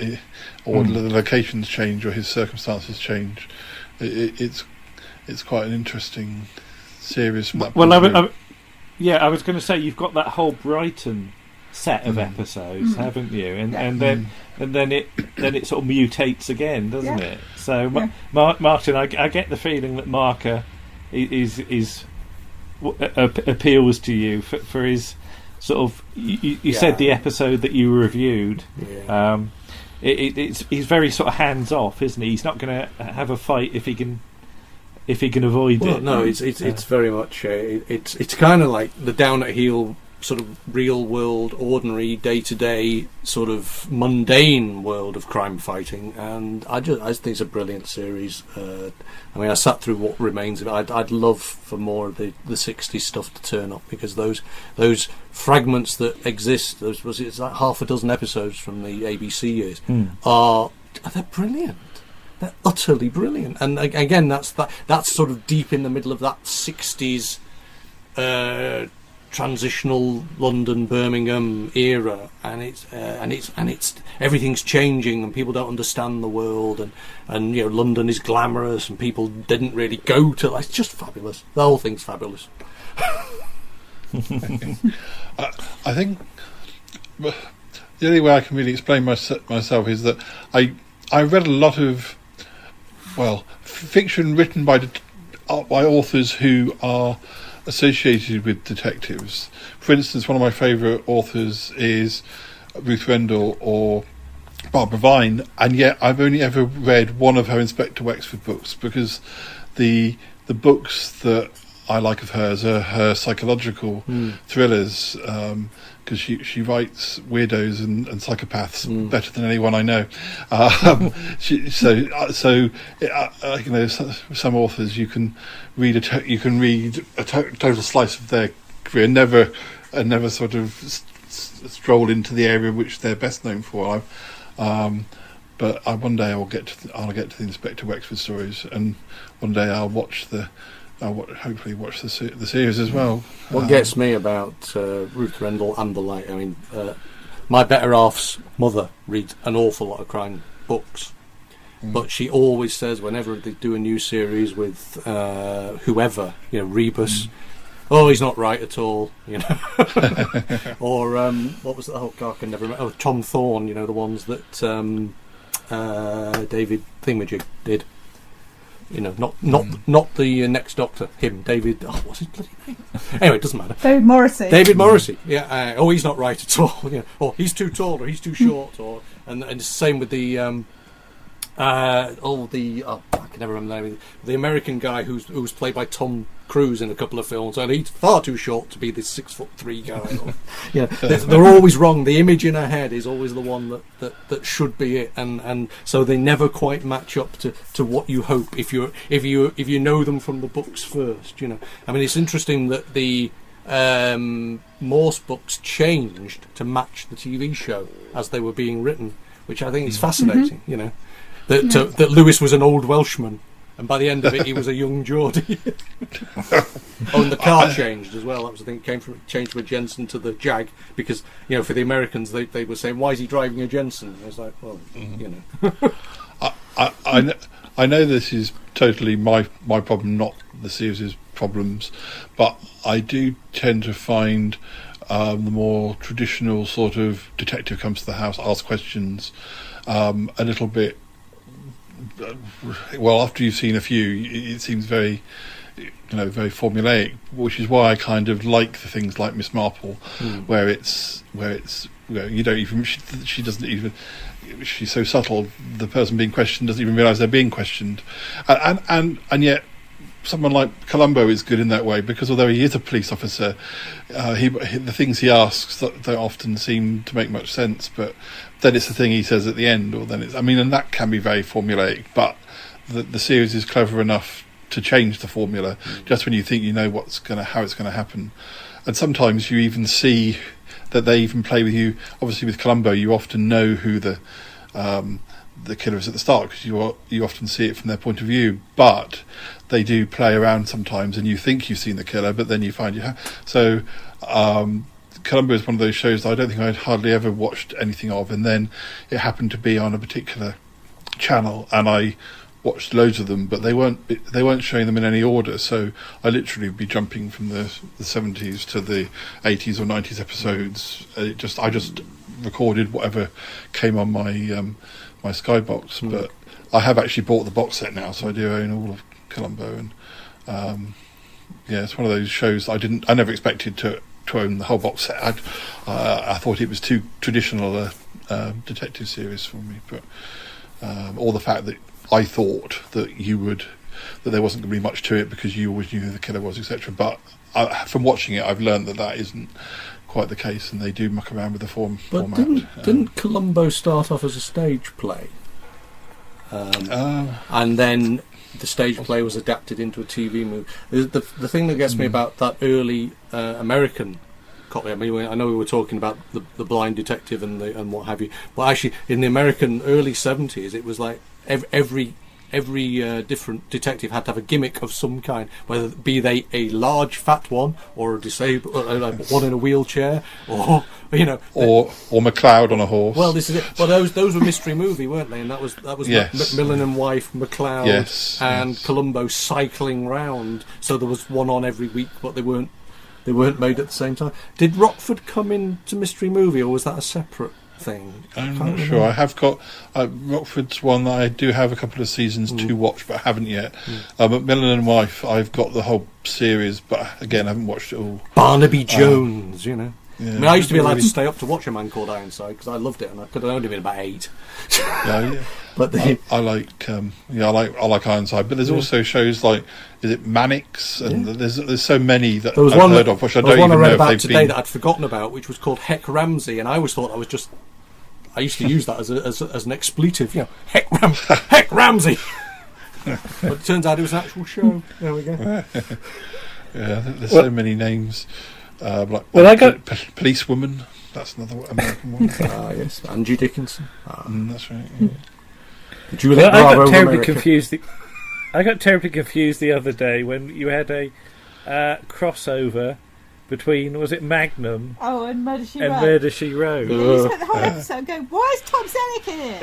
or the locations change or his circumstances change. It's quite an interesting series. From that point of view. I was going to say you've got that whole Brighton set of episodes, haven't you? And then it sort of mutates again, doesn't it? So Martin, I get the feeling that Marker appeals to you for his sort of. You said the episode that you reviewed. Yeah. He's very sort of hands off, isn't he? He's not going to have a fight if he can avoid it. No, it's very much it's kind of like the down at heel sort of real world, ordinary, day to day sort of mundane world of crime fighting, and I think it's a brilliant series. I mean, I sat through what remains of it. I'd love for more of the 60s stuff to turn up, because those fragments that exist, it's like half a dozen episodes from the ABC years, they're brilliant. They're utterly brilliant, and again, that's sort of deep in the middle of that 60s transitional London, Birmingham era, and it's everything's changing, and people don't understand the world, and London is glamorous, and people didn't really go to. It's just fabulous. The whole thing's fabulous. I think the only way I can really explain myself is that I read a lot of fiction written by authors who are associated with detectives. For instance, one of my favourite authors is Ruth Rendell or Barbara Vine, and yet I've only ever read one of her Inspector Wexford books, because the books that I like of hers are her psychological thrillers, because she writes weirdos and psychopaths better than anyone I know. Some authors you can read a total slice of their career, never sort of stroll into the area which they're best known for. But one day I'll get to the Inspector Wexford stories, and one day I'll hopefully watch the series as well. What gets me about Ruth Rendell and the like, I mean, my better half's mother reads an awful lot of crime books, but she always says whenever they do a new series with whoever, Rebus, oh, he's not right at all, or what was that? Oh God, I can never remember. Oh, Tom Thorne, the ones that David Thingamajig did. Not the next Doctor. Him, David. Oh, what's his bloody name? Anyway, it doesn't matter. David Morrissey. David Morrissey. Yeah. He's not right at all. Or he's too tall, or he's too short, and it's the same with the I can never remember the name. The American guy who was played by Tom Cruise in a couple of films, and he's far too short to be this 6'3" guy. They're always wrong. The image in her head is always the one that should be it, and so they never quite match up to what you hope if you know them from the books first. I mean, it's interesting that the Morse books changed to match the TV show as they were being written, which I think is fascinating. That Lewis was an old Welshman, and by the end of it, he was a young Geordie. And the car changed as well. That was the thing. It changed from a Jensen to the Jag because for the Americans, they were saying, "Why is he driving a Jensen?" And it's like, well, I know this is totally my problem, not the series' problems, but I do tend to find the more traditional sort of detective comes to the house, asks questions, a little bit. Well, after you've seen a few, it seems very, very formulaic, which is why I kind of like the things like Miss Marple, where it's you don't even she doesn't even, she's so subtle, the person being questioned doesn't even realise they're being questioned, and yet someone like Columbo is good in that way, because although he is a police officer, the things he asks don't often seem to make much sense, but then it's the thing he says at the end, or then and that can be very formulaic, but the series is clever enough to change the formula just when you think you know how it's going to happen. And sometimes you even see that they even play with you. Obviously with Columbo you often know who the killer is at the start, because you often see it from their point of view, but they do play around sometimes and you think you've seen the killer, but then you find you have. So Columbo is one of those shows that I don't think I'd hardly ever watched anything of, and then it happened to be on a particular channel and I watched loads of them, but they weren't showing them in any order, so I literally would be jumping from the 70s to the 80s or 90s episodes. I just recorded whatever came on my my Skybox, but I have actually bought the box set now, so I do own all of Columbo, and it's one of those shows I never expected to own the whole box set. I thought it was too traditional a detective series for me, but or the fact that I thought that there wasn't going to be much to it because you always knew who the killer was, etc. But from watching it, I've learned that isn't quite the case, and they do muck around with the format. Didn't Columbo start off as a stage play, and then the stage play was adapted into a TV movie? The thing that gets me about that early American copy, I mean, I know we were talking about the blind detective and what have you, but actually in the American early 70s, it was like every different detective had to have a gimmick of some kind, whether it be they a large fat one or a disabled one in a wheelchair, or or MacLeod on a horse. Well, this is it. Well, those were mystery movie, weren't they? And that was yes. Macmillan and wife, MacLeod, and Columbo cycling round. So there was one on every week, but they weren't made at the same time. Did Rockford come into mystery movie, or was that a separate thing? I'm not sure. I have got Rockford's one that I do have a couple of seasons to watch, but I haven't yet. Macmillan and Wife, I've got the whole series, but again I haven't watched it all. Barnaby Jones, Yeah, I mean, I used to be allowed really to stay up to watch A Man Called Ironside because I loved it, and I could have only been about 8. Yeah. But I like Ironside, but there's also shows like, is it Mannix, and there's so many that I've heard of, which I don't even know if they've today that I'd forgotten about, which was called Heck Ramsey, and I always thought I used to use that as an expletive, Heck Ramsey. But it turns out it was an actual show. There we go. There's so many names. Like I got policewoman. That's another American one. Yes, Angie Dickinson. That's right. Yeah. Juliet I Bravo got terribly America. confused. I got terribly confused the other day when you had a crossover between, was it Magnum and Murder, She and Wrote. Murder, She Wrote? Yeah, you spent the whole episode going, why is Tom Selleck in it?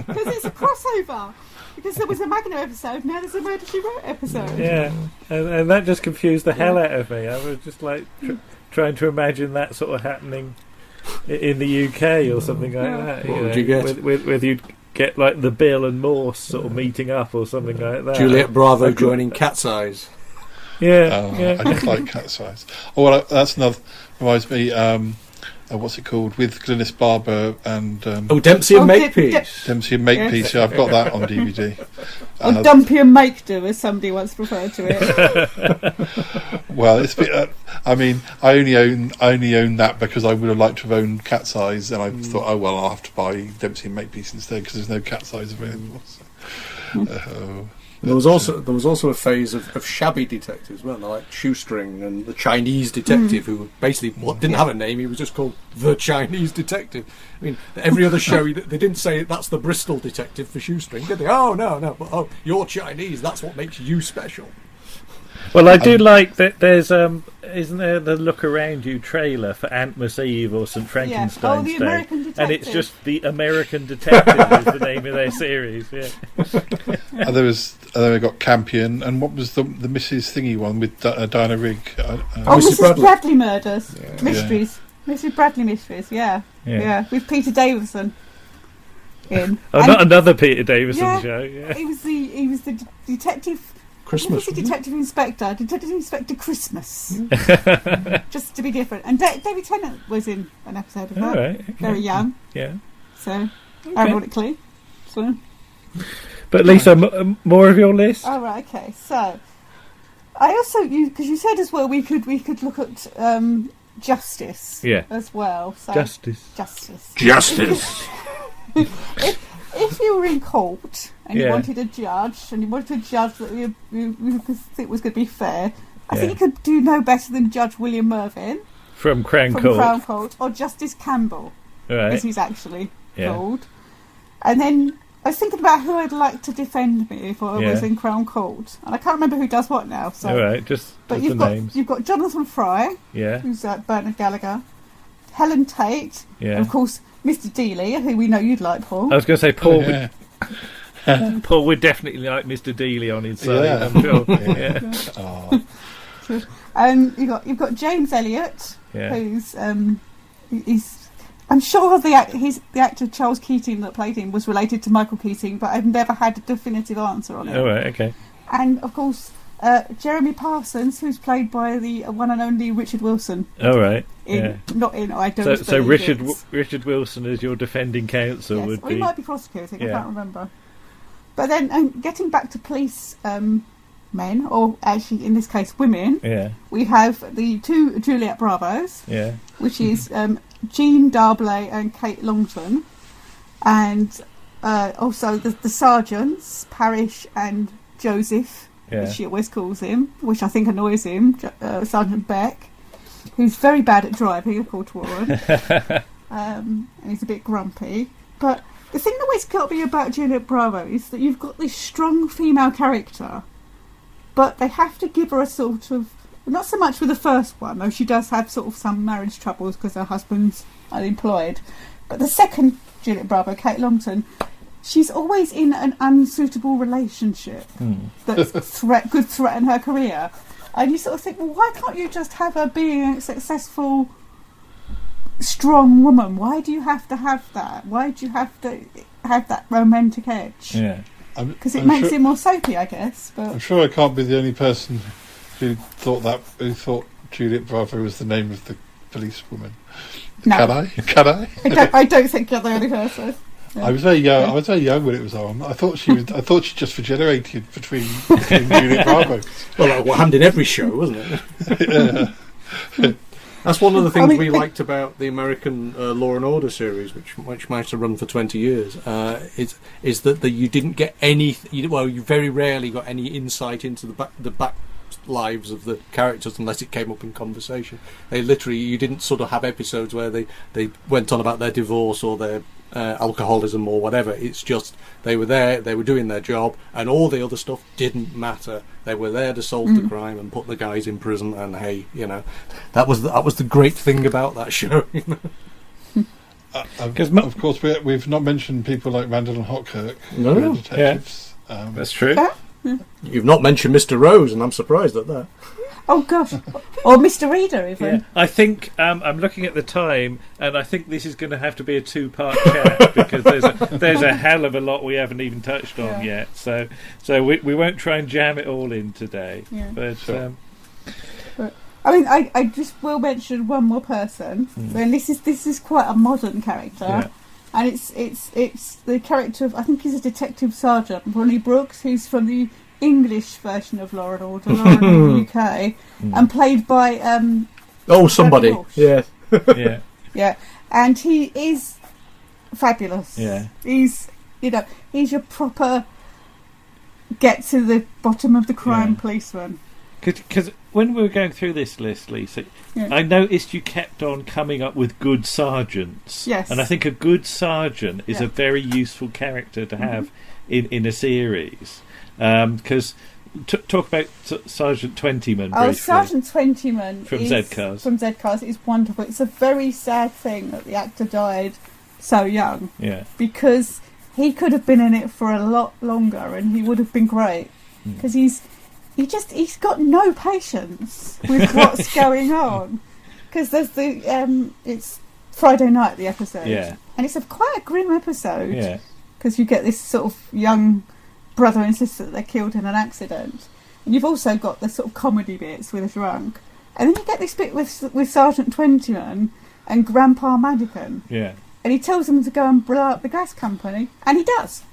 Because it's a crossover. Because there was a Magnum episode, now there's a Murder, She Wrote episode. Yeah, and that just confused the hell out of me. I was just like trying to imagine that sort of happening in the UK or something like that. What would you get? Whether you'd get like the Bill and Morse sort of meeting up or something like that. Juliet Bravo joining Cat's Eyes. Yeah, I just like Cat's Eyes. Oh, well, that's another. Reminds me. What's it called? With Glynis Barber and Dempsey and Makepeace. Dempsey and Makepeace. Yeah, I've got that on DVD. Or Dumpy and Make Do, as somebody once referred to it. Well, it's been, I mean, I only own that because I would have liked to have owned Cat's Eyes, and I thought, oh well, I'll have to buy Dempsey and Makepeace instead because there's no Cat's Eyes available. So. There was also a phase of shabby detectives, weren't there? Like Shoestring and the Chinese detective, who basically didn't have a name. He was just called the Chinese detective. I mean, every other show they didn't say that's the Bristol detective for Shoestring, did they? Oh no, but you're Chinese. That's what makes you special. Well, I do like that. There's isn't there the Look Around You trailer for Antmas Eve or St Frankenstein's the Day? American Detective. And it's just the American Detective is the name of their series. Yeah. And then we got Campion, and what was the Mrs. Thingy one with Diana Rigg? Mrs. Bradley Murders. Yeah. Mysteries. Mrs. Bradley Mysteries, yeah, with Peter Davison in. Not another Peter Davison show. Yeah. He was the detective. Christmas. Detective Inspector Christmas. Just to be different. And David Tennant was in an episode of that. All right, okay. Very young. Yeah. So, ironically. So. But Lisa, more of your list? Oh, right, okay. So, I also, because you said as well, we could look at Justice as well. So, Justice. If you were in court and you wanted a judge, and you wanted a judge that you think was going to be fair, I think you could do no better than Judge William Mervyn from Crown Court, or Justice Campbell, as he's actually called. And then I was thinking about who I'd like to defend me if I was in Crown Court, and I can't remember who does what now. So, all right, but you've got Jonathan Fry, who's Bernard Gallagher, Helen Tate, and of course Mr. Dealey, who we know you'd like, Paul. I was going to say Paul. Paul would definitely like Mr. Dealey on his side. I'm sure. You've got James Elliott, who's I'm sure the actor Charles Keating that played him was related to Michael Keating, but I've never had a definitive answer on it. Oh, right, okay. And of course, Jeremy Parsons, who's played by the one and only Richard Wilson. Oh, right. So Richard Wilson as your defending counsel would be. He might be prosecuting. I can't remember. But then, getting back to police men, or actually in this case women, we have the two Juliet Bravos, which is Jean Darblay and Kate Longton, and also the sergeants, Parrish and Joseph, as she always calls him, which I think annoys him, Sergeant Beck, who's very bad at driving, of course, Warren, and he's a bit grumpy. But the thing that always got me about Juliet Bravo is that you've got this strong female character, but they have to give her a sort of, not so much with the first one, though she does have sort of some marriage troubles because her husband's unemployed, but the second Juliet Bravo, Kate Longton, she's always in an unsuitable relationship that could threaten her career. And you sort of think, well, why can't you just have her being a successful, strong woman? Why do you have to have that? Why do you have to have that romantic edge? Yeah, because it makes it more soapy, I guess. But I'm sure I can't be the only person who thought Juliet Bravo was the name of the policewoman. No. Can I? I don't think you're the only person. I was very young. I was very young when it was on. I thought she just regenerated between Juliet Bravo. Well, what happened in every show, wasn't it? That's one of the things we liked about the American Law and Order series, which managed to run for 20 years. Is that you didn't get any. You very rarely got any insight into the back lives of the characters unless it came up in conversation. They literally, you didn't sort of have episodes where they went on about their divorce or their alcoholism or whatever. It's just they were there, they were doing their job, and all the other stuff didn't matter. They were there to solve the crime and put the guys in prison, and hey, that was the great thing about that show. Of course, we've not mentioned people like Randall and Hawkirk, no, detectives. That's true. You've not mentioned Mr. Rose, and I'm surprised at that. Oh gosh, or Mr. Reader even. Yeah. I think I'm looking at the time, and I think this is going to have to be a 2-part chat because there's a hell of a lot we haven't even touched on yet. So we won't try and jam it all in today. Yeah. But I mean, I just will mention one more person, and this is quite a modern character, and it's the character of, I think he's a detective sergeant, Ronnie Brooks, who's from the English version of Law and Order, Law and Order UK, and played by somebody, yeah, and he is fabulous. Yeah, he's your proper get to the bottom of the crime policeman. Because when we were going through this list, Lisa, I noticed you kept on coming up with good sergeants. Yes. And I think a good sergeant is a very useful character to have in a series. Because talk about Sergeant Twentyman briefly. Sergeant Twentyman from Z-Cars. From Z-Cars is wonderful. It's a very sad thing that the actor died so young. Yeah. Because he could have been in it for a lot longer and he would have been great. Because he's got no patience with what's going on. Because there's it's Friday night, the episode. Yeah. And it's quite a grim episode. Yeah. Because you get this sort of young brother and sister that they're killed in an accident. And you've also got the sort of comedy bits with a drunk. And then you get this bit with Sergeant Twentyman and Grandpa Madigan. Yeah. And he tells them to go and blow up the gas company. And he does.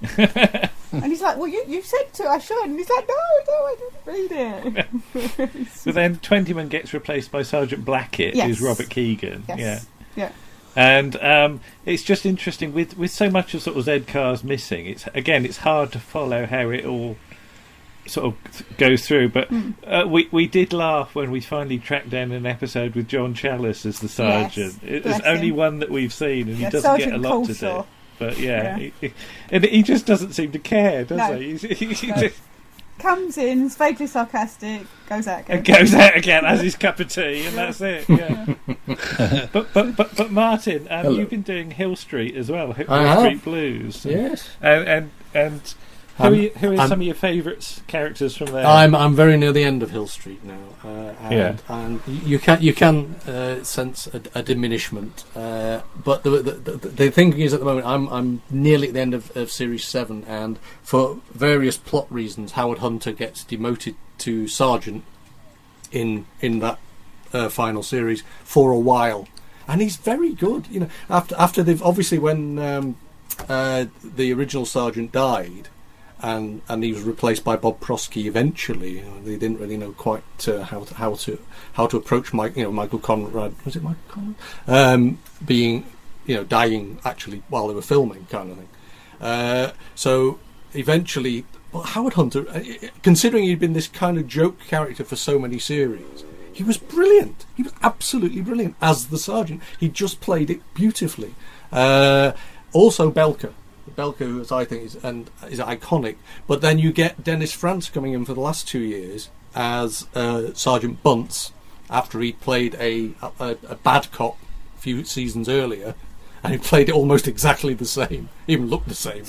And he's like, well, you said to, I should. And he's like, no, I didn't read it. But then Twentyman gets replaced by Sergeant Blackett, who's Robert Keegan. Yes. Yeah. And it's just interesting, with so much of sort of Z-Cars missing, it's hard to follow how it all sort of goes through, but we did laugh when we finally tracked down an episode with John Chalice as the sergeant. There's only one that we've seen, and he doesn't Sergeant get a lot Coleslaw. to do. But and he just doesn't seem to care, does he? He just comes in, is vaguely sarcastic, goes out again. And goes out again, has his cup of tea, and that's it. Yeah. but Martin, you've been doing Hill Street as well, Hill Street Blues. Yes. And who are some of your favourite characters from there? I'm very near the end of Hill Street now, and you can sense a diminishment. But the thing is, at the moment, I'm nearly at the end of Series 7, and for various plot reasons, Howard Hunter gets demoted to Sergeant in that final series for a while, and he's very good. After they've obviously when the original Sergeant died. And he was replaced by Bob Prosky eventually. They didn't really know quite how to approach Michael Conrad. Was it Michael Conrad? Dying actually while they were filming, kind of thing. So eventually, Howard Hunter, considering he'd been this kind of joke character for so many series, he was brilliant. He was absolutely brilliant as the sergeant. He just played it beautifully. Also, Belka, as I think is iconic, but then you get Dennis Franz coming in for the last 2 years as Sergeant Bunce after he'd played a bad cop a few seasons earlier, and he played it almost exactly the same, even looked the same.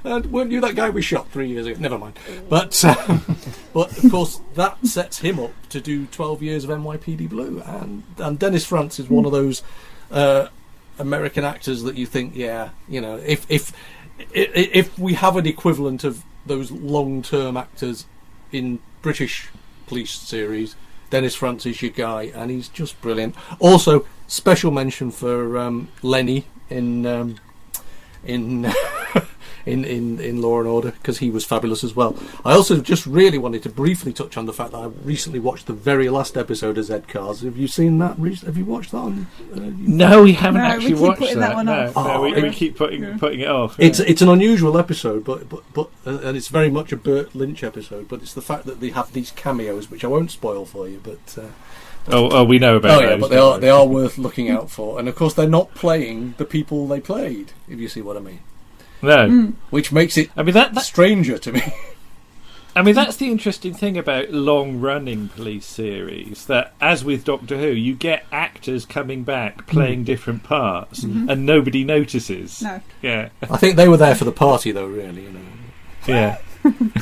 Weren't you that guy we shot 3 years ago? Never mind. But of course that sets him up to do 12 years of NYPD Blue, and Dennis Franz is one of those American actors that you think, if we have an equivalent of those long-term actors in British police series, Dennis Franz is your guy, and he's just brilliant. Also, special mention for Lenny in in Law and Order, because he was fabulous as well. I also just really wanted to briefly touch on the fact that I recently watched the very last episode of Z-Cars. Have you seen that? Have you watched that on? No, we haven't actually we keep watched putting that one off. We keep putting it off. It's an unusual episode, but and it's very much a Burt Lynch episode. But it's the fact that they have these cameos, which I won't spoil for you, but. We know about those. Yeah, but they are worth looking out for, and of course they're not playing the people they played. If you see what I mean. No, which makes it. I mean that stranger to me. I mean that's the interesting thing about long-running police series. That, as with Doctor Who, you get actors coming back playing different parts, and nobody notices. No. Yeah. I think they were there for the party, though. Really, you know. Yeah.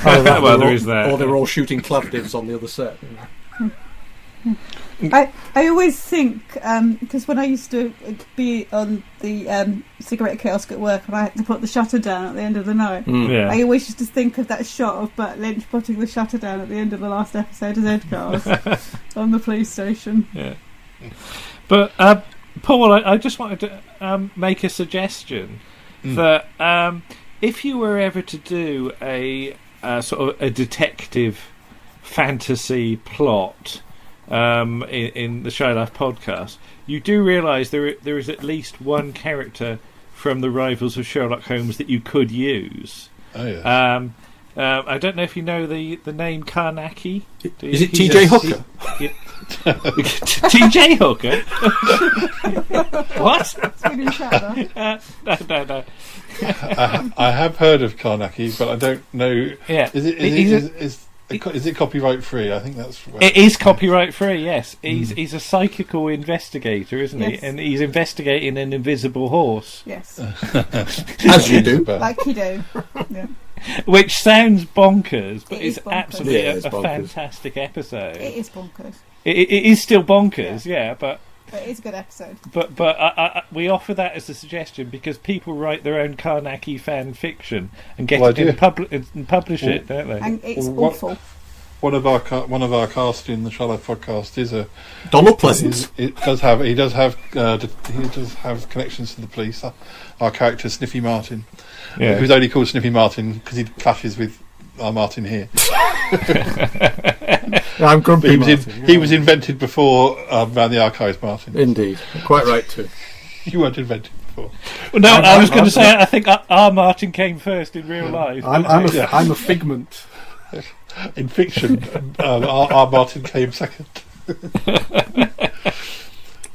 Well, there is that. Or they were all shooting clavdivs on the other set. I always think, because when I used to be on the cigarette kiosk at work and I had to put the shutter down at the end of the night, Yeah. I always used to think of that shot of Burt Lynch putting the shutter down at the end of the last episode of Z-Cars on the police station. Yeah. But, Paul, I just wanted to make a suggestion that if you were ever to do a sort of a detective fantasy plot in the Shy Life podcast, you do realise there is at least one character from the Rivals of Sherlock Holmes that you could use. Oh yeah. I don't know if you know the name Karnacki. Is it T.J. Hooker? T.J. Hooker? What? No. I have heard of Karnacki, but I don't know. Yeah. Is it copyright free? I think that's. It is copyright free. Yes, he's a psychical investigator, isn't he? Yes. And he's investigating an invisible horse. Yes. As you do. Like you do. Yeah. Which sounds bonkers, but It is it's bonkers. absolutely it's a bonkers. fantastic episode. It is bonkers. It is still bonkers, yeah, but But it's a good episode. But we offer that as a suggestion because people write their own Karnacki fan fiction and get Well, it and publish it, don't they? And it's Well, awful. One of our cast in the Shallow podcast is a Donald Pleasance. He does have connections to the police. Our character Sniffy Martin, who's only called Sniffy Martin because he clashes with our Martin here. I'm grumpy. He was invented before around the archives, Martin. Indeed, quite right too. You weren't invented before. Well, no, I was going to say I think our Martin came first in real life. I'm a figment. In fiction, our Martin came second.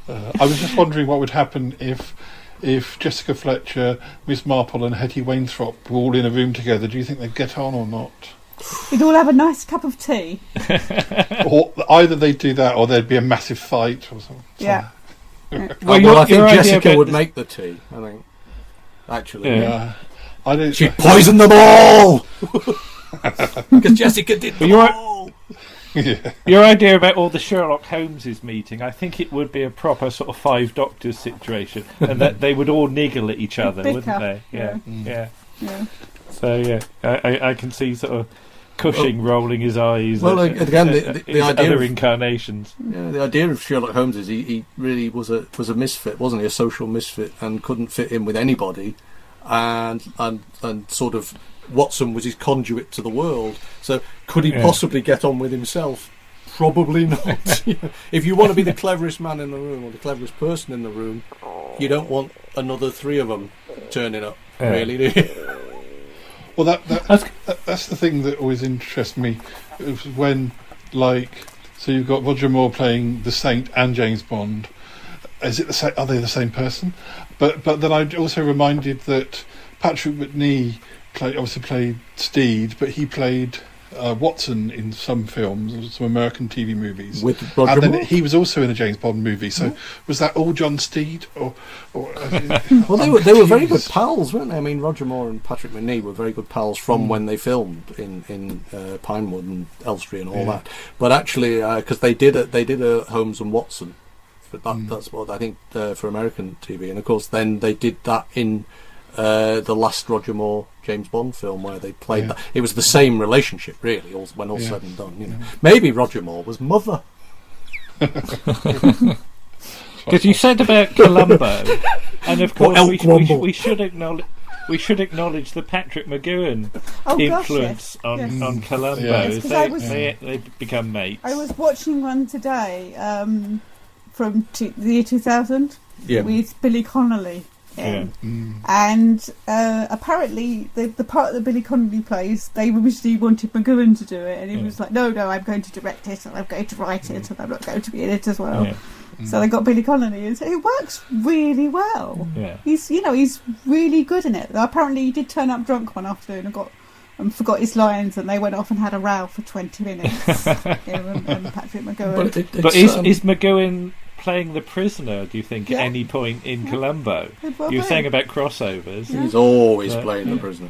I was just wondering what would happen if Jessica Fletcher, Miss Marple and Hetty Wainthropp were all in a room together. Do you think they'd get on or not? We'd all have a nice cup of tea. Or either they'd do that or there'd be a massive fight or something. Yeah. Well, I think Jessica would make the tea. I think, actually, Yeah. I don't. she'd poison them all because Jessica did them all. Yeah. Your idea about all the Sherlock Holmeses meeting, I think it would be a proper sort of Five Doctors situation, and that they would all niggle at each other, Bicker. wouldn't they? Yeah. Yeah. So yeah, I can see sort of Cushing rolling his eyes. Well, at, again, at the idea other of, incarnations. yeah, the idea of Sherlock Holmes is he really was a misfit, wasn't he? A social misfit, and couldn't fit in with anybody, and sort of Watson was his conduit to the world. So could he possibly get on with himself? Probably not. If you want to be the cleverest man in the room or the cleverest person in the room, you don't want another three of them turning up. Yeah. Really, do you? Well, that's the thing that always interests me. Is when, so you've got Roger Moore playing the Saint and James Bond. Is it the same? Are they the same person? But then I also reminded that Patrick Macnee obviously played Steed, but he played Watson in some films, some American TV movies. With Roger and then Moore? he was also in a James Bond movie. So was that all John Steed? Or Well, they were very good pals, weren't they? I mean, Roger Moore and Patrick Macnee were very good pals from when they filmed in Pinewood and Elstree and all that. But actually, because they did a Holmes and Watson, but that's what I think for American TV, and of course then they did that in the last Roger Moore James Bond film where they played that. It was the same relationship, really, when all said and done. You know, maybe Roger Moore was mother. Because you said about Columbo, and of course we should acknowledge. we should acknowledge the Patrick McGowan influence on Columbo. Yes, they become mates. I was watching one today from the year 2000 with Billy Connolly. And apparently the part that Billy Connolly plays, they originally wanted McGowan to do it, and he was like, no, I'm going to direct it, and I'm going to write it, and I'm not going to be in it as well. So they got Billy Connolly, and it works really well. He's really good in it. Apparently he did turn up drunk one afternoon and forgot his lines, and they went off and had a row for 20 minutes. Him and Patrick McGowan. But is McGowan playing the prisoner, do you think, at any point in Columbo? You were saying about crossovers. He's always playing the prisoner.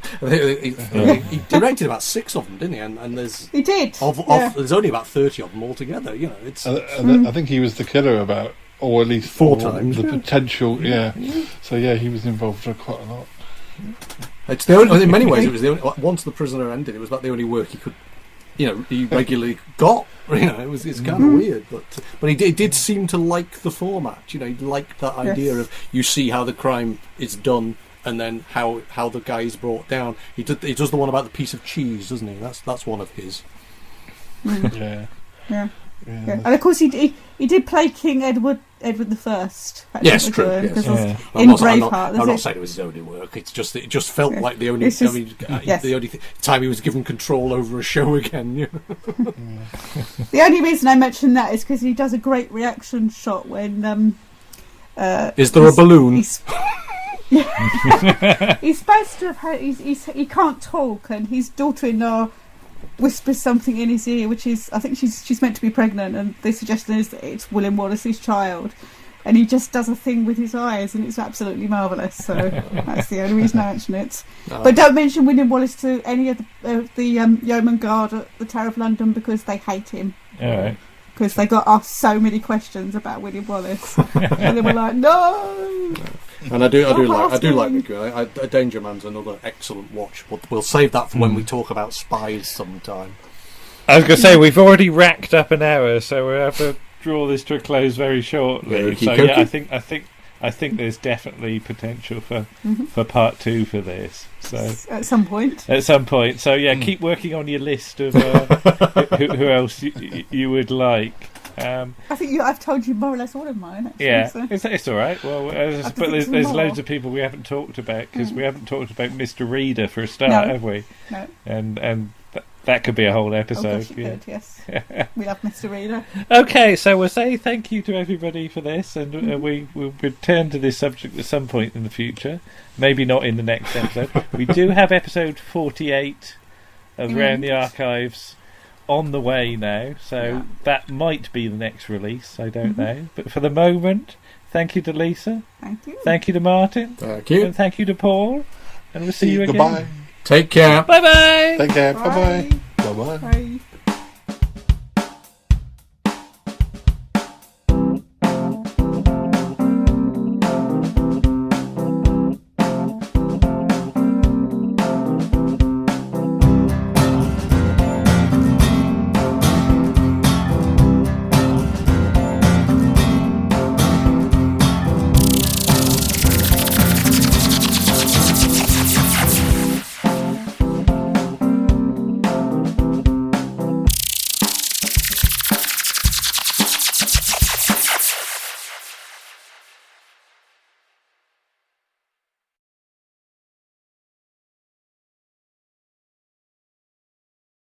He directed about 6 of them, didn't he? And there's he did. There's only about 30 of them altogether. It's. I think he was the killer about, or at least 4 times. The potential. So he was involved for quite a lot. It's the only. In many ways, it was the only. Once The Prisoner ended, it was about the only work he could. He regularly got. It's kind of weird, but he did seem to like the format. He liked that idea of you see how the crime is done, and then how the guy is brought down. He does the one about the piece of cheese, doesn't he? That's one of his. Yeah. And of course he did play King Edward I. Yes, true. In Braveheart, I'm not saying it was his only work. It just felt like the only the only time he was given control over a show again. The only reason I mention that is because he does a great reaction shot when. Is there a balloon? He's supposed to have he can't talk, and his daughter-in-law whispers something in his ear, which is, I think she's meant to be pregnant, and the suggestion is that it's William Wallace's child, and he just does a thing with his eyes, and it's absolutely marvellous. So that's the only reason I mention it. But don't mention William Wallace to any of the yeoman guard at the Tower of London, because they hate him. All right. Because they got asked so many questions about William Wallace, and they were like, no. And I do like McGowan. Danger Man's another excellent watch, but we'll save that for when we talk about spies sometime. I was going to say, we've already racked up an hour, so we'll have to draw this to a close very shortly. I think there's definitely potential for part 2 for this. So at some point. So keep working on your list of who else you would like. I think I've told you more or less all of mine. Actually, so. It's all right. Well, but there's loads of people we haven't talked about, because we haven't talked about Mr. Reader for a start, have we? No. And that could be a whole episode. Could, yes. We love Mr. Reader. Okay, so we'll say thank you to everybody for this, and we will return to this subject at some point in the future. Maybe not in the next episode. We do have episode 48 of Round the Archives on the way now, so that might be the next release. I don't know, but for the moment, thank you to Lisa. Thank you. Thank you to Martin. Thank you. And thank you to Paul. And we'll see you again. Goodbye. Take care. Bye bye. Take care. Bye Bye. bye. Bye bye. Bye.